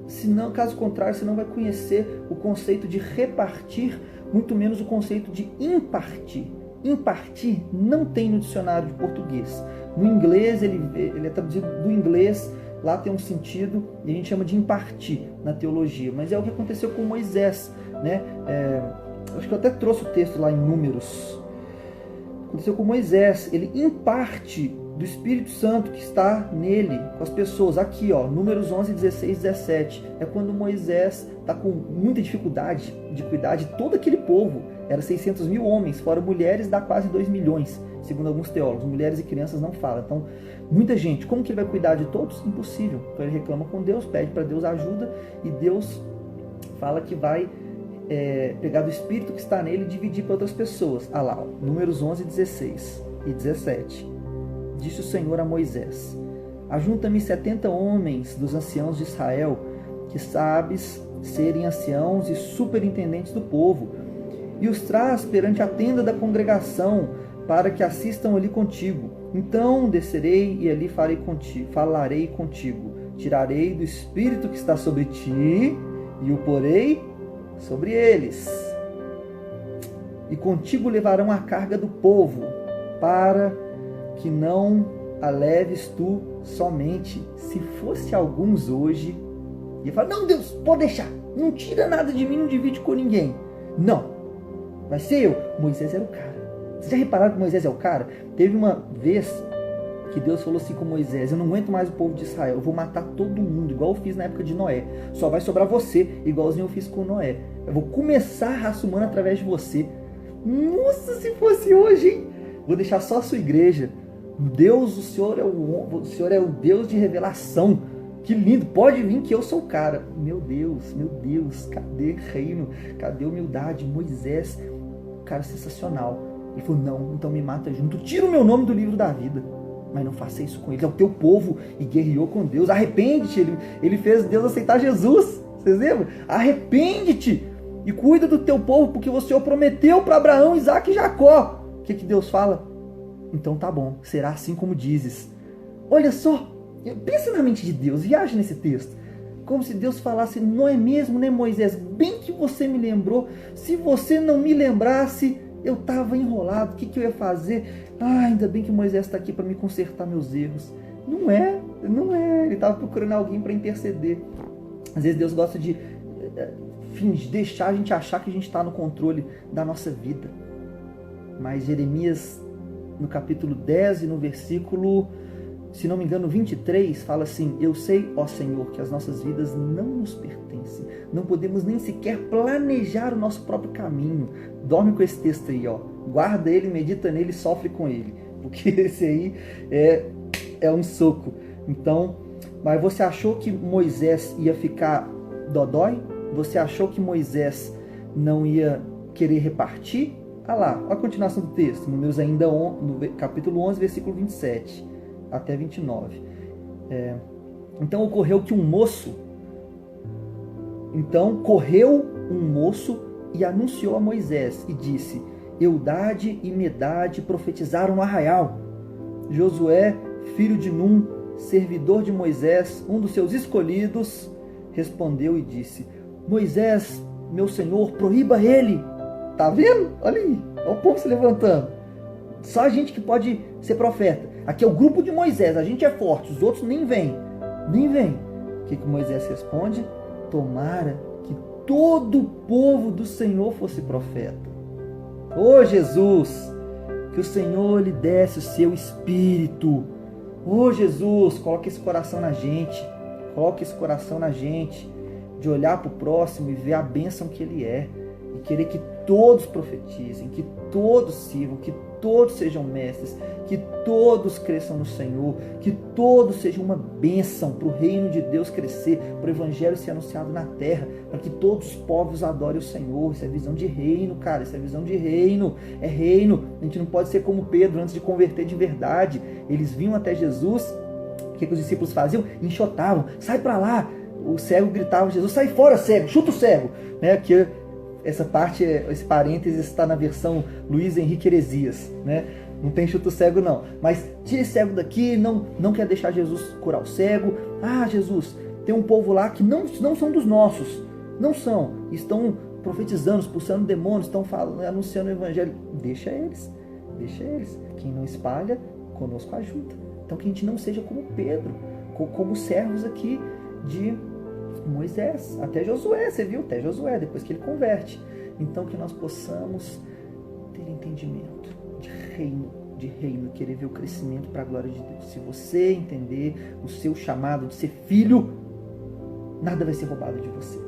Senão, caso contrário, você não vai conhecer o conceito de repartir, muito menos o conceito de impartir. Impartir não tem no dicionário de português. No inglês, ele é traduzido do inglês, lá tem um sentido, e a gente chama de impartir na teologia. Mas é o que aconteceu com Moisés, né? Acho que eu até trouxe o texto lá em Números. Aconteceu com Moisés, ele imparte do Espírito Santo que está nele, com as pessoas. Aqui, ó, Números 11, 16, 17. É quando Moisés está com muita dificuldade de cuidar de todo aquele povo. Era 600 mil homens, fora mulheres, dá quase 2 milhões, segundo alguns teólogos. Mulheres e crianças não falam. Então, muita gente. Como que ele vai cuidar de todos? Impossível. Então ele reclama com Deus, pede para Deus ajuda, e Deus fala que vai pegar do Espírito que está nele e dividir para outras pessoas. Ah lá, ó, Números 11, 16 e 17. Disse o Senhor a Moisés: ajunta-me 70 homens dos anciãos de Israel, que sabes serem anciãos e superintendentes do povo, e os traz perante a tenda da congregação, para que assistam ali contigo. Então descerei e ali falarei contigo. Tirarei do Espírito que está sobre ti e o porei sobre eles. E contigo levarão a carga do povo, para que não a leves tu somente. Se fosse alguns hoje, ia falar: não, Deus, pode deixar, não tira nada de mim, não divide com ninguém. Não, vai ser eu. Moisés era o cara. Vocês já repararam que Moisés é o cara? Teve uma vez que Deus falou assim com Moisés: eu não aguento mais o povo de Israel, eu vou matar todo mundo, igual eu fiz na época de Noé. Só vai sobrar você, igualzinho eu fiz com Noé. Eu vou começar a raça humana através de você. Nossa, se fosse hoje, hein? Vou deixar só a sua igreja. Deus, o Senhor é o Deus de revelação. Que lindo, pode vir que eu sou o cara. Meu Deus, cadê reino? Cadê humildade? Moisés, cara sensacional. Ele falou: não, então me mata junto, tira o meu nome do livro da vida. Mas não faça isso com ele, é o teu povo, e guerreou com Deus. Arrepende-te, ele fez Deus aceitar Jesus. Vocês lembram? Arrepende-te e cuida do teu povo, porque o Senhor prometeu para Abraão, Isaac e Jacó. O que Deus fala? Então tá bom, será assim como dizes. Olha só, pensa na mente de Deus, viaja nesse texto. Como se Deus falasse: não é mesmo, né, Moisés? Bem que você me lembrou. Se você não me lembrasse, eu estava enrolado. O que eu ia fazer? Ainda bem que Moisés está aqui para me consertar meus erros. Não é. Ele estava procurando alguém para interceder. Às vezes Deus gosta de deixar a gente achar que a gente está no controle da nossa vida. Mas Jeremias, no capítulo 10 e no versículo, se não me engano, 23, fala assim: eu sei, ó Senhor, que as nossas vidas não nos pertencem. Não podemos nem sequer planejar o nosso próprio caminho. Dorme com esse texto aí, ó. Guarda ele, medita nele, sofre com ele. Porque esse aí é um soco. Então, mas você achou que Moisés ia ficar dodói? Você achou que Moisés não ia querer repartir? Ah lá, olha a continuação do texto, Números ainda no capítulo 11, versículo 27 até 29. Então correu um moço e anunciou a Moisés e disse: Eudade e Medade profetizaram no arraial. Josué, filho de Num, servidor de Moisés, um dos seus escolhidos, respondeu e disse: Moisés, meu senhor, proíba ele. Tá vendo? Olha aí, olha o povo se levantando. Só a gente que pode ser profeta. Aqui é o grupo de Moisés, a gente é forte, os outros nem vêm. Nem vêm. O que Moisés responde? Tomara que todo o povo do Senhor fosse profeta. Ô Jesus, que o Senhor lhe desse o seu espírito. Ô Jesus, coloque esse coração na gente. Coloque esse coração na gente. De olhar para o próximo e ver a bênção que ele é. E querer que todos profetizem, que todos sirvam, que todos sejam mestres, que todos cresçam no Senhor, que todos sejam uma bênção para o reino de Deus crescer, para o evangelho ser anunciado na terra, para que todos os povos adorem o Senhor. Isso é visão de reino, cara, isso é visão de reino, é reino. A gente não pode ser como Pedro antes de converter de verdade. Eles vinham até Jesus, o que os discípulos faziam? Enxotavam, sai para lá. O cego gritava: Jesus, sai fora, cego, chuta o cego, né? Que essa parte, esse parênteses está na versão Luiz Henrique Heresias, né? Não tem chuta o cego não, mas tira esse cego daqui, não quer deixar Jesus curar o cego. Ah, Jesus, tem um povo lá que não são dos nossos, não são, estão profetizando, expulsando demônios, estão falando, anunciando o evangelho. Deixa eles, quem não espalha, conosco ajuda. Então que a gente não seja como Pedro, como servos aqui de Moisés, até Josué, você viu? Até Josué, depois que ele converte. Então que nós possamos ter entendimento de reino, querer ver o crescimento para a glória de Deus. Se você entender o seu chamado de ser filho, nada vai ser roubado de você.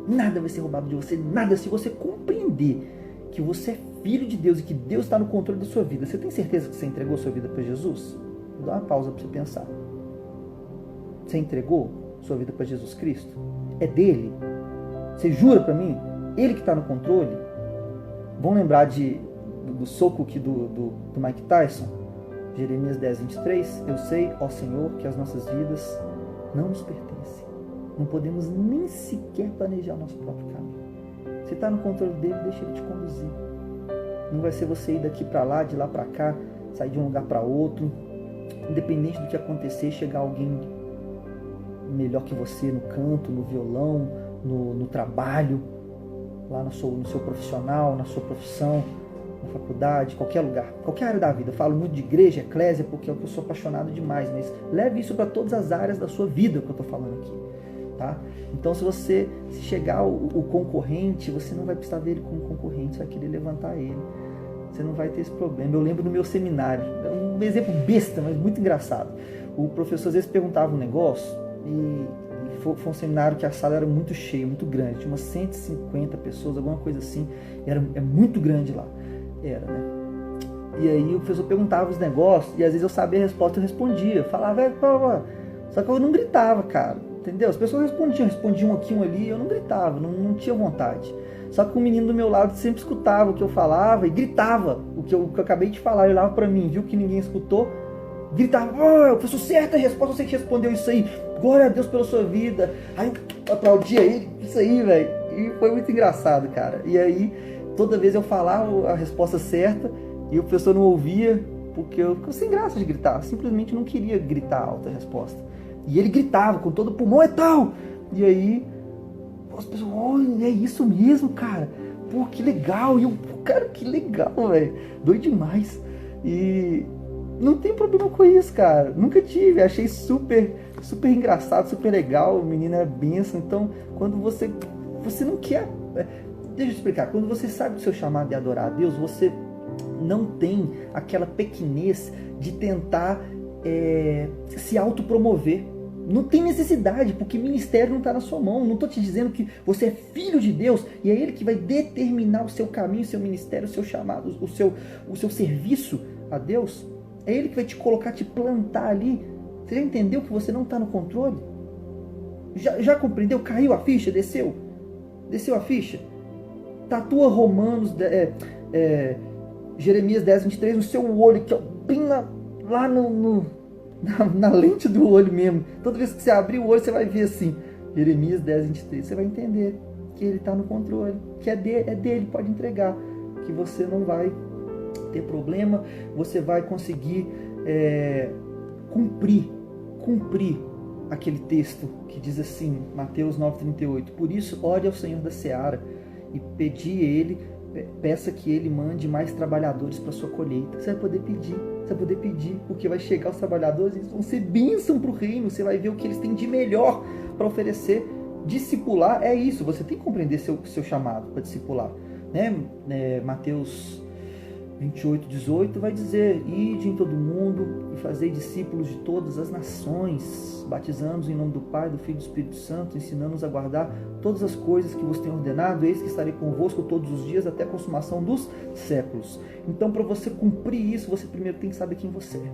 Nada vai ser roubado de você, nada. Se você compreender que você é filho de Deus e que Deus está no controle da sua vida, você tem certeza que você entregou a sua vida para Jesus? Vou dar uma pausa para você pensar. Você entregou sua vida para Jesus Cristo? É dele? Você jura para mim? Ele que está no controle? Vamos lembrar do soco aqui do Mike Tyson? Jeremias 10, 23. Eu sei, ó Senhor, que as nossas vidas não nos pertencem. Não podemos nem sequer planejar o nosso próprio caminho. Se está no controle dele, deixa ele te conduzir. Não vai ser você ir daqui para lá, de lá para cá, sair de um lugar para outro. Independente do que acontecer, chegar alguém melhor que você no canto, no violão, no trabalho, lá no seu profissional, na sua profissão, na faculdade, qualquer lugar, qualquer área da vida. Eu falo muito de igreja, eclésia, porque é o que eu sou apaixonado demais, mas leve isso para todas as áreas da sua vida, que eu estou falando aqui, tá? Então, se chegar o concorrente, você não vai precisar ver ele como concorrente, você vai querer levantar ele. Você não vai ter esse problema. Eu lembro no meu seminário, um exemplo besta, mas muito engraçado. O professor às vezes perguntava um negócio e foi um seminário que a sala era muito cheia, muito grande, tinha umas 150 pessoas, alguma coisa assim, é muito grande lá, né? E aí o professor perguntava os negócios e às vezes eu sabia a resposta, eu respondia, eu falava, só que eu não gritava, cara, entendeu? As pessoas respondiam aqui, um ali, eu não gritava, não tinha vontade. Só que o menino do meu lado sempre escutava o que eu falava e gritava o que eu acabei de falar. Ele olhava pra mim, viu que ninguém escutou, gritava: eu professor, certa resposta, você que respondeu isso aí, glória a Deus pela sua vida. Aí eu aplaudia ele, isso aí, velho. E foi muito engraçado, cara. E aí, toda vez eu falava a resposta certa e o professor não ouvia, porque eu ficava sem graça de gritar. Eu simplesmente não queria gritar alta a resposta. E ele gritava com todo o pulmão, é tal. E aí as pessoas: olha, é isso mesmo, cara. Pô, que legal. E eu, cara, que legal, velho. Doido demais. E não tem problema com isso, cara. Nunca tive. Achei super, super engraçado, super legal. O menino é benção. Então, quando você não quer... Deixa eu explicar. Quando você sabe do seu chamado de adorar a Deus, você não tem aquela pequenez de tentar se autopromover. Não tem necessidade, porque ministério não está na sua mão. Não estou te dizendo que você é filho de Deus e é Ele que vai determinar o seu caminho, o seu ministério, o seu chamado, o seu serviço a Deus. É Ele que vai te colocar, te plantar ali. Você já entendeu que você não está no controle? Já compreendeu? Caiu a ficha? Desceu a ficha? Tatua Romanos Jeremias 10, 23, no seu olho, que bem lá na lente do olho mesmo. Toda vez que você abrir o olho, você vai ver assim, Jeremias 10, 23, você vai entender que ele está no controle, que é dele, pode entregar, que você não vai ter problema, você vai conseguir cumprir aquele texto que diz assim, Mateus 9,38, por isso ore ao Senhor da Seara e peça que Ele mande mais trabalhadores para a sua colheita. Você vai poder pedir, porque vai chegar os trabalhadores, eles vão ser bênção para o reino, você vai ver o que eles têm de melhor para oferecer. Discipular é isso, você tem que compreender seu chamado para discipular, né? Mateus 28, 18 vai dizer, ide em todo mundo e fazei discípulos de todas as nações, batizando-os em nome do Pai, do Filho e do Espírito Santo, ensinando-os a guardar todas as coisas que vos tenho ordenado, eis que estarei convosco todos os dias até a consumação dos séculos. Então, para você cumprir isso, você primeiro tem que saber quem você é.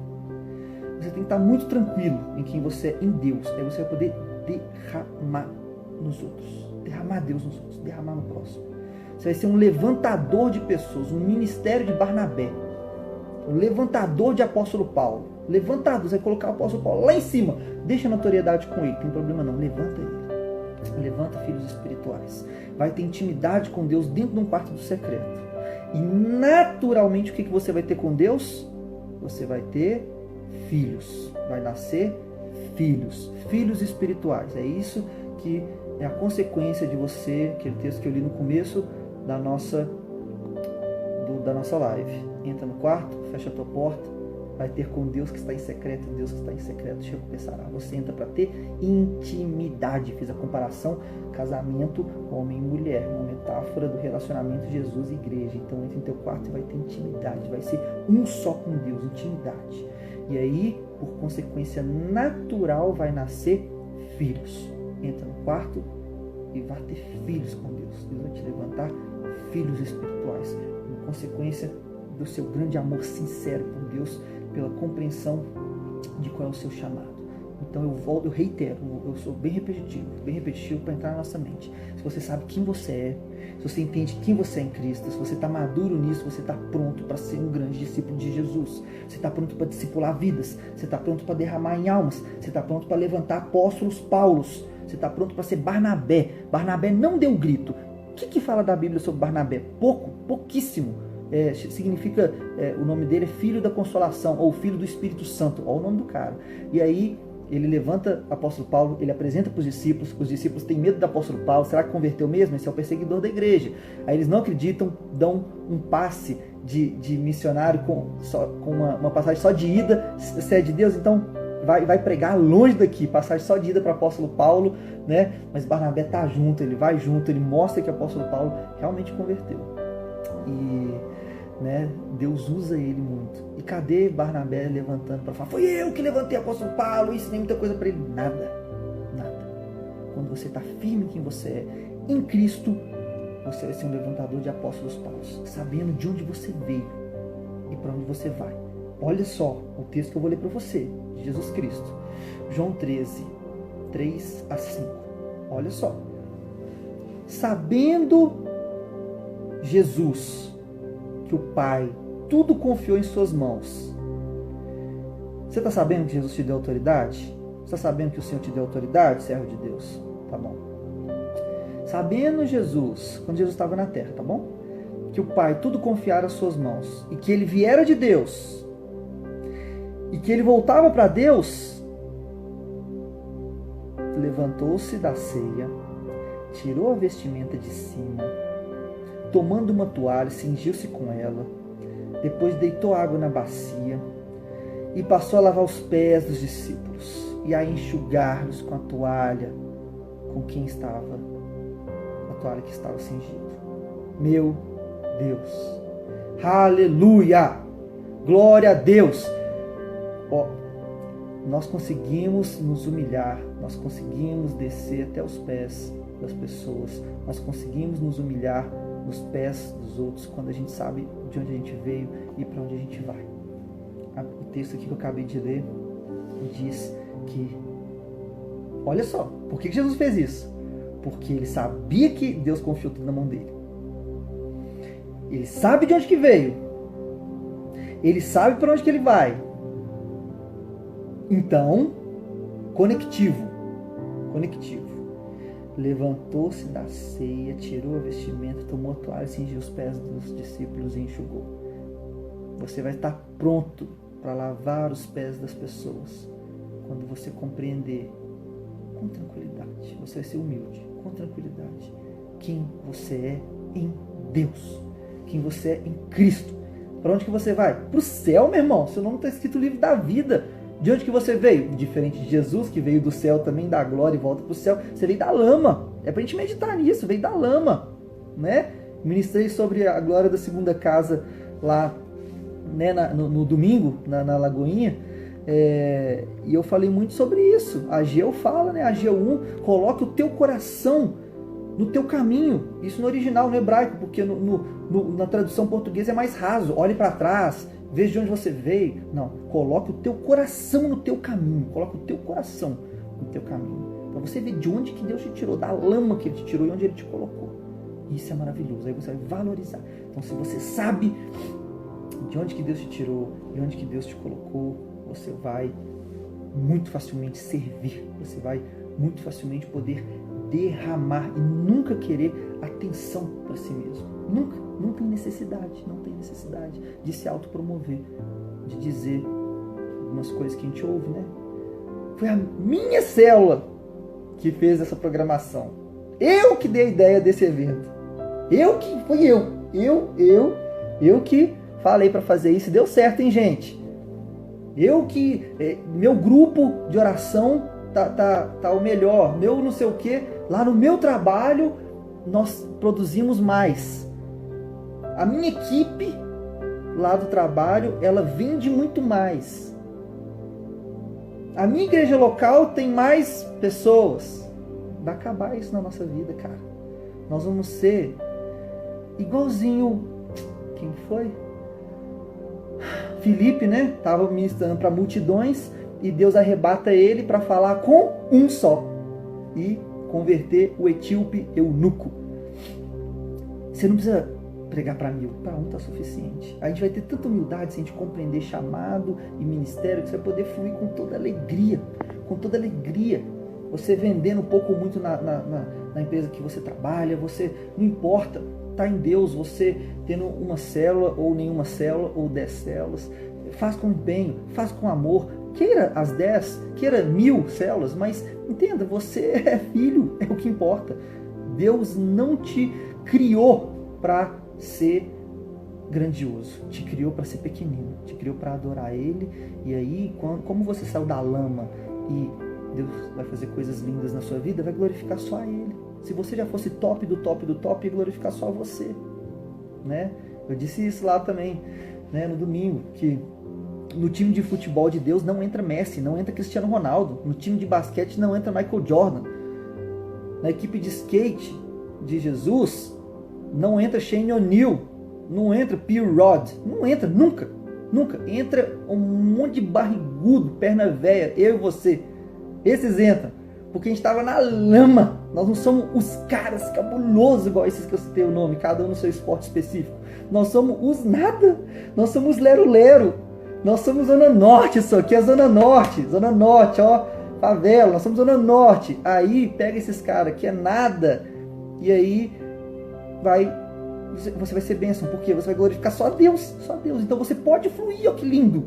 Você tem que estar muito tranquilo em quem você é em Deus, aí você vai poder derramar nos outros, derramar Deus nos outros, derramar no próximo. Você vai ser um levantador de pessoas, um ministério de Barnabé, um levantador de apóstolo Paulo. Levantador, você vai colocar o apóstolo Paulo lá em cima, deixa a notoriedade com ele, não tem problema não, levanta ele. Levanta filhos espirituais. Vai ter intimidade com Deus dentro de um quarto do secreto. E naturalmente o que você vai ter com Deus? Você vai ter filhos, vai nascer filhos espirituais. É isso que é a consequência de você, aquele texto que eu li no começo da nossa live. Entra no quarto, fecha a tua porta, vai ter com Deus que está em secreto, e Deus que está em secreto te recompensará. Você entra para ter intimidade. Fiz a comparação, casamento, homem e mulher, uma metáfora do relacionamento Jesus e igreja. Então entra em teu quarto e vai ter intimidade, vai ser um só com Deus, intimidade. E aí, por consequência natural, vai nascer filhos. Entra no quarto e vai ter filhos com Deus. Deus vai te levantar filhos espirituais, em consequência do seu grande amor sincero por Deus, pela compreensão de qual é o seu chamado. Então eu reitero, eu sou bem repetitivo para entrar na nossa mente. Se você sabe quem você é, se você entende quem você é em Cristo, se você está maduro nisso, você está pronto para ser um grande discípulo de Jesus. Você está pronto para discipular vidas, você está pronto para derramar em almas, você está pronto para levantar apóstolos Paulos, você está pronto para ser Barnabé. Barnabé não deu grito. O que fala da Bíblia sobre Barnabé? Pouquíssimo. Significa, o nome dele é Filho da Consolação, ou Filho do Espírito Santo, olha o nome do cara. E aí ele levanta o apóstolo Paulo, ele apresenta para os discípulos têm medo do apóstolo Paulo, será que converteu mesmo? Esse é o perseguidor da igreja. Aí eles não acreditam, dão um passe de missionário com uma passagem só de ida. Se é de Deus, então vai pregar longe daqui, passagem só de ida para o apóstolo Paulo, né? Mas Barnabé está junto, ele vai junto, ele mostra que o apóstolo Paulo realmente converteu. E né, Deus usa ele muito. E cadê Barnabé levantando para falar, foi eu que levantei o apóstolo Paulo, ensinei muita coisa para ele? Nada. Quando você está firme em quem você é, em Cristo, você vai ser um levantador de apóstolos Paulos, sabendo de onde você veio e para onde você vai. Olha só o texto que eu vou ler para você, de Jesus Cristo. João 13, 3 a 5. Olha só. Sabendo Jesus que o Pai tudo confiou em suas mãos. Você está sabendo que Jesus te deu autoridade? Você está sabendo que o Senhor te deu autoridade, servo de Deus? Tá bom. Sabendo Jesus, quando Jesus estava na terra, tá bom? Que o Pai tudo confiara às suas mãos e que ele viera de Deus e que ele voltava para Deus, levantou-se da ceia, tirou a vestimenta de cima, tomando uma toalha, cingiu-se com ela, depois deitou água na bacia e passou a lavar os pés dos discípulos e a enxugar-los com a toalha com quem estava, a toalha que estava cingida. Meu Deus, aleluia, glória a Deus. Nós conseguimos nos humilhar, nós conseguimos descer até os pés das pessoas, nós conseguimos nos humilhar nos pés dos outros quando a gente sabe de onde a gente veio e para onde a gente vai. O texto aqui que eu acabei de ler diz que, olha só, por que Jesus fez isso? Porque ele sabia que Deus confiou tudo na mão dele. Ele sabe de onde que veio. Ele sabe para onde que ele vai. Então, conectivo. Levantou-se da ceia, tirou a vestimenta, tomou a toalha, cingiu os pés dos discípulos e enxugou. Você vai estar pronto para lavar os pés das pessoas quando você compreender com tranquilidade. Você vai ser humilde, com tranquilidade, quem você é em Deus, quem você é em Cristo. Para onde que você vai? Para o céu, meu irmão. Seu nome está escrito no livro da vida. De onde que você veio? Diferente de Jesus, que veio do céu também, da glória e volta para o céu. Você veio da lama. É para a gente meditar nisso, veio da lama, né? Ministrei sobre a glória da segunda casa lá, né, no domingo, na Lagoinha. E eu falei muito sobre isso. A Ageu fala, né? Ageu 1, coloque o teu coração no teu caminho. Isso no original, no hebraico, porque na tradução portuguesa é mais raso. Olhe para trás, veja de onde você veio. Não, coloque o teu coração no teu caminho. Coloque o teu coração no teu caminho. Para você ver de onde que Deus te tirou, da lama que Ele te tirou e onde Ele te colocou. Isso é maravilhoso. Aí você vai valorizar. Então, se você sabe de onde que Deus te tirou e onde que Deus te colocou, você vai muito facilmente servir. Você vai muito facilmente poder derramar e nunca querer atenção para si mesmo. Nunca. Não tem necessidade de se autopromover, de dizer algumas coisas que a gente ouve, né? Foi a minha célula que fez essa programação. Eu que dei a ideia desse evento. Eu que falei para fazer isso e deu certo, hein, gente? Meu grupo de oração tá o melhor. Meu não sei o que. Lá no meu trabalho, nós produzimos mais. A minha equipe lá do trabalho, ela vende muito mais. A minha igreja local tem mais pessoas. Vai acabar isso na nossa vida, cara. Nós vamos ser igualzinho. Quem foi? Filipe, né? Estava ministrando para multidões e Deus arrebata ele para falar com um só e converter o etíope eunuco. Você não precisa pregar para 1000, para um está suficiente. A gente vai ter tanta humildade se a gente compreender chamado e ministério, que você vai poder fluir com toda alegria, Você vendendo um pouco ou muito na empresa que você trabalha, você não importa, tá em Deus, você tendo uma célula ou nenhuma célula ou 10 células, faz com empenho, faz com amor, queira as 10, queira 1000 células, mas entenda, você é filho, é o que importa. Deus não te criou para ser grandioso, te criou para ser pequenino, te criou para adorar Ele. E aí, como você saiu da lama e Deus vai fazer coisas lindas na sua vida, vai glorificar só a Ele. Se você já fosse top do top do top, ia glorificar só você, né? Eu disse isso lá também, né, no domingo, que no time de futebol de Deus não entra Messi, não entra Cristiano Ronaldo, no time de basquete não entra Michael Jordan, na equipe de skate de Jesus não entra Shane O'Neill, não entra Pierre Rod, não entra, nunca. Entra um monte de barrigudo, perna velha, eu e você. Esses entram, porque a gente estava na lama. Nós não somos os caras cabulosos, igual esses que eu citei o nome, cada um no seu esporte específico. Nós somos os nada, nós somos lero-lero, nós somos Zona Norte, isso aqui é Zona Norte, ó, favela, nós somos Zona Norte. Aí pega esses caras que é nada, e aí você vai ser bênção, porque você vai glorificar só Deus. Então você pode fluir, ó, que lindo.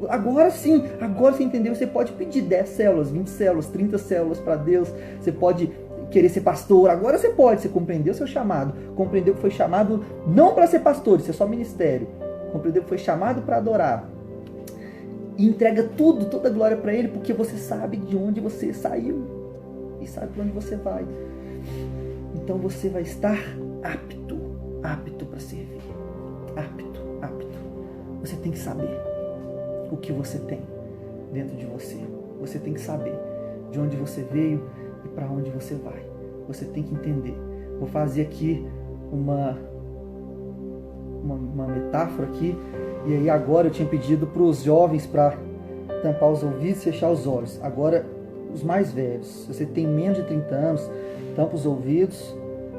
Agora sim, agora você entendeu, você pode pedir 10 células, 20 células, 30 células para Deus, você pode querer ser pastor, agora você compreendeu o seu chamado, compreendeu que foi chamado não para ser pastor, isso é só ministério, compreendeu que foi chamado para adorar, e entrega tudo, toda a glória para Ele, porque você sabe de onde você saiu, e sabe para onde você vai. Então você vai estar apto para servir. Apto. Você tem que saber o que você tem dentro de você. Você tem que saber de onde você veio e para onde você vai. Você tem que entender. Vou fazer aqui uma metáfora aqui. E aí agora eu tinha pedido para os jovens para tampar os ouvidos e fechar os olhos. Agora os mais velhos. Se você tem menos de 30 anos, tampa os ouvidos.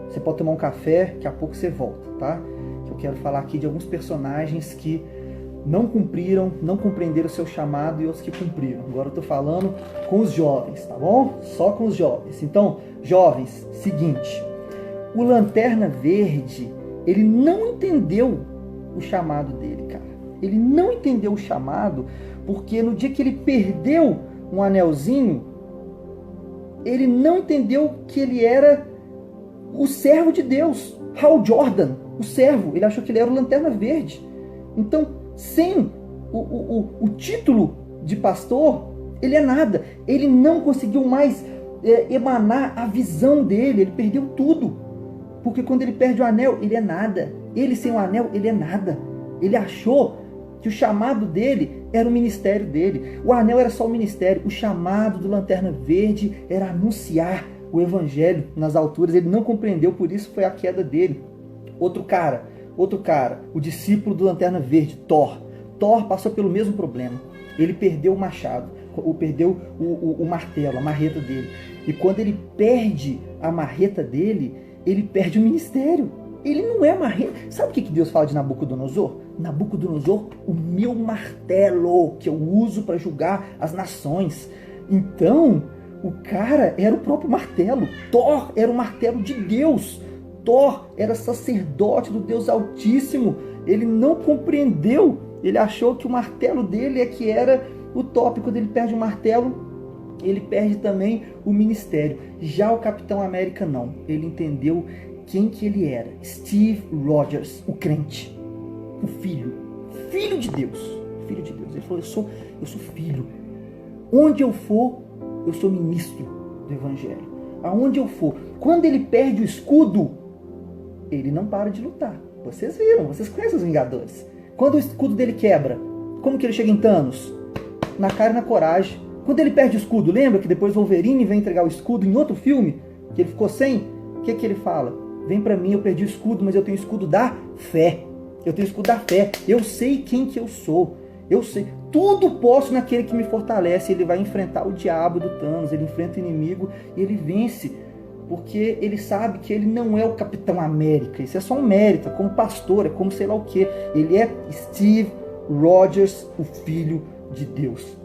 Você pode tomar um café, daqui a pouco você volta, tá? Que Eu quero falar aqui de alguns personagens que não cumpriram, não compreenderam o seu chamado e os que cumpriram. Agora eu estou falando com os jovens, tá bom? Só com os jovens. Então, jovens, seguinte, o Lanterna Verde, ele não entendeu o chamado dele, cara. Ele não entendeu o chamado porque no dia que ele perdeu um anelzinho, ele não entendeu que ele era o servo de Deus. Hal Jordan, o servo, ele achou que ele era o Lanterna Verde. Então, sem o título de pastor, ele é nada. Ele não conseguiu mais emanar a visão dele. Ele perdeu tudo. Porque quando ele perde o anel, ele é nada. Ele sem o anel, ele é nada. Ele achou que o chamado dele era o ministério dele. O anel era só o ministério. O chamado do Lanterna Verde era anunciar o evangelho nas alturas. Ele não compreendeu, por isso foi a queda dele. Outro cara, o discípulo do Lanterna Verde, Thor. Thor passou pelo mesmo problema. Ele perdeu o machado, perdeu o martelo, a marreta dele. E quando ele perde a marreta dele, ele perde o ministério. Ele não é marreta. Sabe o que Deus fala de Nabucodonosor? Nabucodonosor, o meu martelo, que eu uso para julgar as nações. Então, o cara era o próprio martelo. Thor era o martelo de Deus. Thor era sacerdote do Deus Altíssimo. Ele não compreendeu. Ele achou que o martelo dele é que era o top. Quando ele perde o martelo, ele perde também o ministério. Já o Capitão América não. Ele entendeu quem que ele era. Steve Rogers, o crente. O filho. Filho de Deus. Filho de Deus. Ele falou, eu sou filho. Onde eu for, eu sou ministro do Evangelho. Aonde eu for. Quando ele perde o escudo, ele não para de lutar. Vocês viram, vocês conhecem os Vingadores. Quando o escudo dele quebra, como que ele chega em Thanos? Na cara e na coragem. Quando ele perde o escudo, lembra que depois Wolverine vem entregar o escudo em outro filme? Que ele ficou sem? O que ele fala? Vem pra mim, eu perdi o escudo, mas eu tenho o escudo da fé. Eu tenho o escudo da fé. Eu sei quem que eu sou. Eu sei. Tudo posso naquele que me fortalece. Ele vai enfrentar o diabo do Thanos. Ele enfrenta o inimigo e ele vence. Porque ele sabe que ele não é o Capitão América. Isso é só um mérito, é como pastor, é como sei lá o que. Ele é Steve Rogers, o Filho de Deus.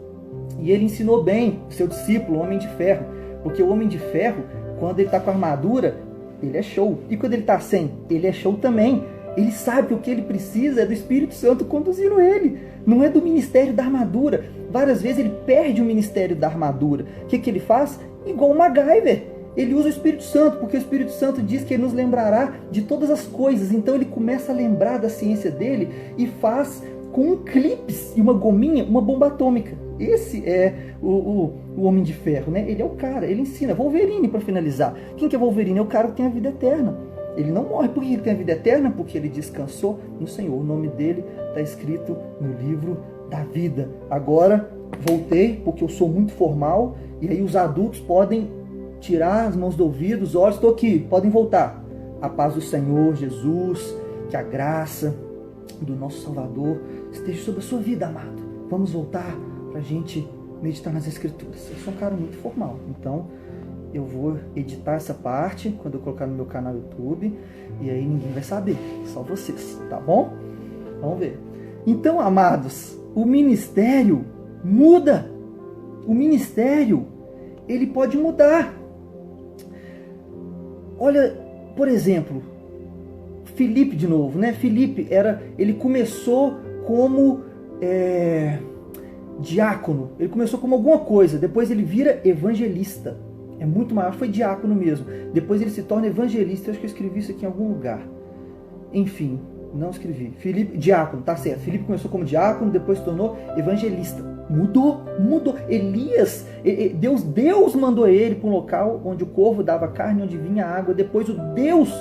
E ele ensinou bem o seu discípulo, o Homem de Ferro. Porque o Homem de Ferro, quando ele está com a armadura, ele é show. E quando ele está sem, ele é show também. Ele sabe que o que ele precisa é do Espírito Santo conduzindo ele. Não é do ministério da armadura. Várias vezes ele perde o ministério da armadura. O que ele faz? Igual o MacGyver. Ele usa o Espírito Santo, porque o Espírito Santo diz que ele nos lembrará de todas as coisas. Então ele começa a lembrar da ciência dele e faz com um clips e uma gominha, uma bomba atômica. Esse é o Homem de Ferro, né? Ele é o cara, ele ensina. Wolverine, para finalizar. Quem que é Wolverine? É o cara que tem a vida eterna. Ele não morre. Por que ele tem a vida eterna? Porque ele descansou no Senhor. O nome dele está escrito no livro da vida. Agora, voltei, porque eu sou muito formal, e aí os adultos podem tirar as mãos do ouvido, os olhos, estou aqui, podem voltar. A paz do Senhor Jesus, que a graça do nosso Salvador esteja sobre a sua vida, amado. Vamos voltar para a gente meditar nas Escrituras. Eu sou um cara muito formal, então eu vou editar essa parte quando eu colocar no meu canal YouTube, e aí ninguém vai saber, só vocês, tá bom? Vamos ver. Então, amados, o ministério muda. O ministério, ele pode mudar. Olha, por exemplo, Filipe de novo, né? Filipe ele começou como diácono, ele começou como alguma coisa, depois ele vira evangelista. É muito maior, foi diácono mesmo. Depois ele se torna evangelista. Eu acho que eu escrevi isso aqui em algum lugar. Enfim, não escrevi. Filipe, diácono, tá certo. Filipe começou como diácono, depois se tornou evangelista. Mudou. Elias, Deus mandou ele para um local onde o corvo dava carne, onde vinha água. Depois o Deus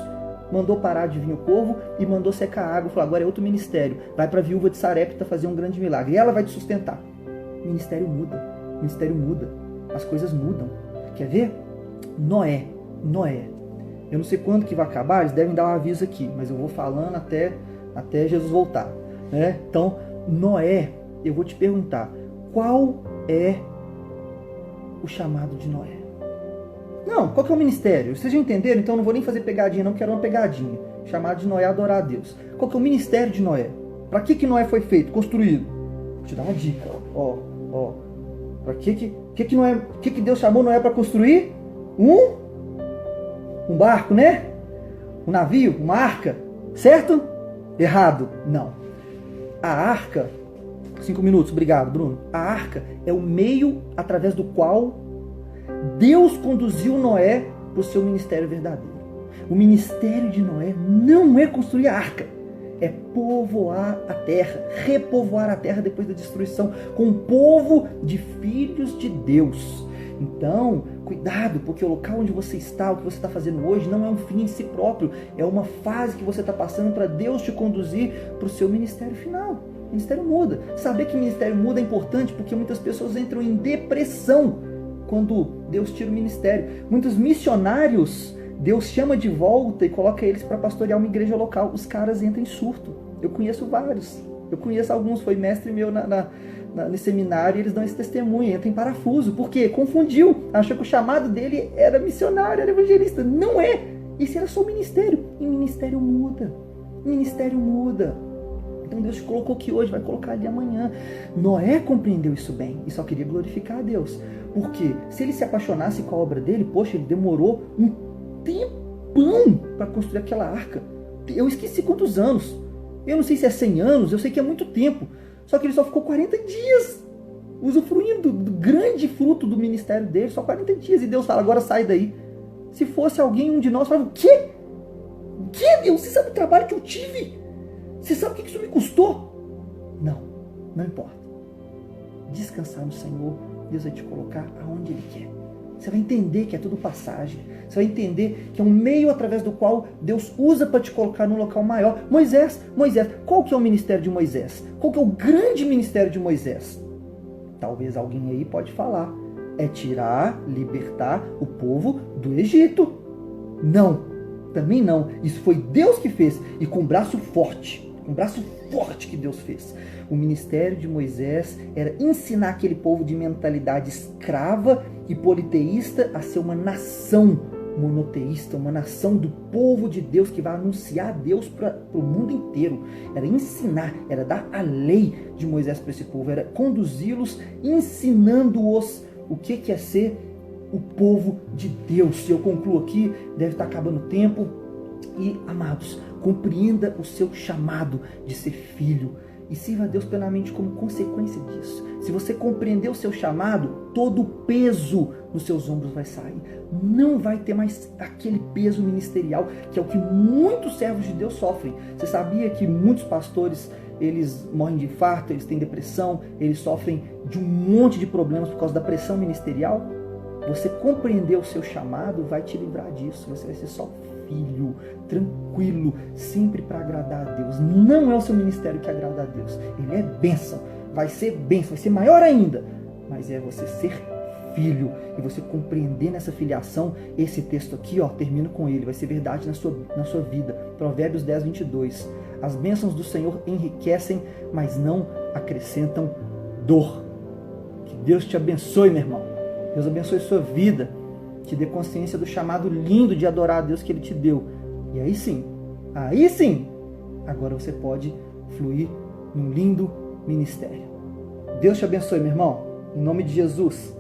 mandou parar de vir o corvo e mandou secar a água. Falou, agora é outro ministério. Vai para a viúva de Sarepta fazer um grande milagre. E ela vai te sustentar. O ministério muda. As coisas mudam. Quer ver? Noé. Eu não sei quando que vai acabar, eles devem dar um aviso aqui, mas eu vou falando até Jesus voltar, né? Então, Noé, eu vou te perguntar, qual é o chamado de Noé? Não, qual que é o ministério? Vocês já entenderam? Então eu não vou nem fazer pegadinha, não, porque era uma pegadinha. Chamado de Noé adorar a Deus. Qual que é o ministério de Noé? Para que Noé foi feito, construído? Vou te dar uma dica, ó. Para que Noé, que Deus chamou Noé para construir? Um barco, né? Um navio, uma arca, certo? Errado? Não. A arca, 5 minutos, obrigado, Bruno. A arca é o meio através do qual Deus conduziu Noé para o seu ministério verdadeiro. O ministério de Noé não é construir a arca, é povoar a terra, repovoar a terra depois da destruição, com um povo de filhos de Deus. Então, cuidado, porque o local onde você está, o que você está fazendo hoje, não é um fim em si próprio, é uma fase que você está passando para Deus te conduzir para o seu ministério final. O ministério muda. Saber que o ministério muda é importante porque muitas pessoas entram em depressão quando Deus tira o ministério. Muitos missionários, Deus chama de volta e coloca eles para pastorear uma igreja local. Os caras entram em surto. Eu conheço vários. Eu conheço alguns, foi mestre meu nesse seminário, e eles dão esse testemunho, entra em parafuso. Por quê? Confundiu. Achou que o chamado dele era missionário, era evangelista. Não é. Esse era só o ministério. E ministério muda. Ministério muda. Então Deus te colocou aqui hoje, vai colocar ali amanhã. Noé compreendeu isso bem e só queria glorificar a Deus. Porque se ele se apaixonasse com a obra dele, poxa, ele demorou um tempão para construir aquela arca. Eu esqueci quantos anos. Eu não sei se é 100 anos, eu sei que é muito tempo. Só que ele só ficou 40 dias usufruindo do grande fruto do ministério dele, só 40 dias. E Deus fala, agora sai daí. Se fosse alguém, um de nós, falava, o quê? O quê, Deus? Você sabe o trabalho que eu tive? Você sabe o que isso me custou? Não importa. Descansar no Senhor, Deus vai te colocar aonde Ele quer. Você vai entender que é tudo passagem. Você vai entender que é um meio através do qual Deus usa para te colocar num local maior. Moisés, qual que é o ministério de Moisés? Qual que é o grande ministério de Moisés? Talvez alguém aí pode falar. É tirar, libertar o povo do Egito. Não, também não. Isso foi Deus que fez e com braço forte. Um braço forte que Deus fez. O ministério de Moisés era ensinar aquele povo de mentalidade escrava e politeísta a ser uma nação monoteísta, uma nação do povo de Deus que vai anunciar a Deus para o mundo inteiro. Era ensinar, era dar a lei de Moisés para esse povo, era conduzi-los, ensinando-os o que é ser o povo de Deus. E eu concluo aqui, deve estar acabando o tempo. E, amados, compreenda o seu chamado de ser filho e sirva a Deus plenamente como consequência disso. Se você compreender o seu chamado, todo o peso nos seus ombros vai sair. Não vai ter mais aquele peso ministerial que é o que muitos servos de Deus sofrem. Você sabia que muitos pastores, eles morrem de infarto, eles têm depressão, eles sofrem de um monte de problemas por causa da pressão ministerial? Você compreender o seu chamado vai te livrar disso. Você vai ser só filho, tranquilo, sempre para agradar a Deus. Não é o seu ministério que agrada a Deus. Ele é bênção, vai ser maior ainda. Mas é você ser filho e você compreender nessa filiação. Esse texto aqui, termino com ele, vai ser verdade na sua vida. Provérbios 10, 22. As bênçãos do Senhor enriquecem, mas não acrescentam dor. Que Deus te abençoe, meu irmão. Deus abençoe sua vida. Te dê consciência do chamado lindo de adorar a Deus que Ele te deu. E aí sim, agora você pode fluir num lindo ministério. Deus te abençoe, meu irmão. Em nome de Jesus.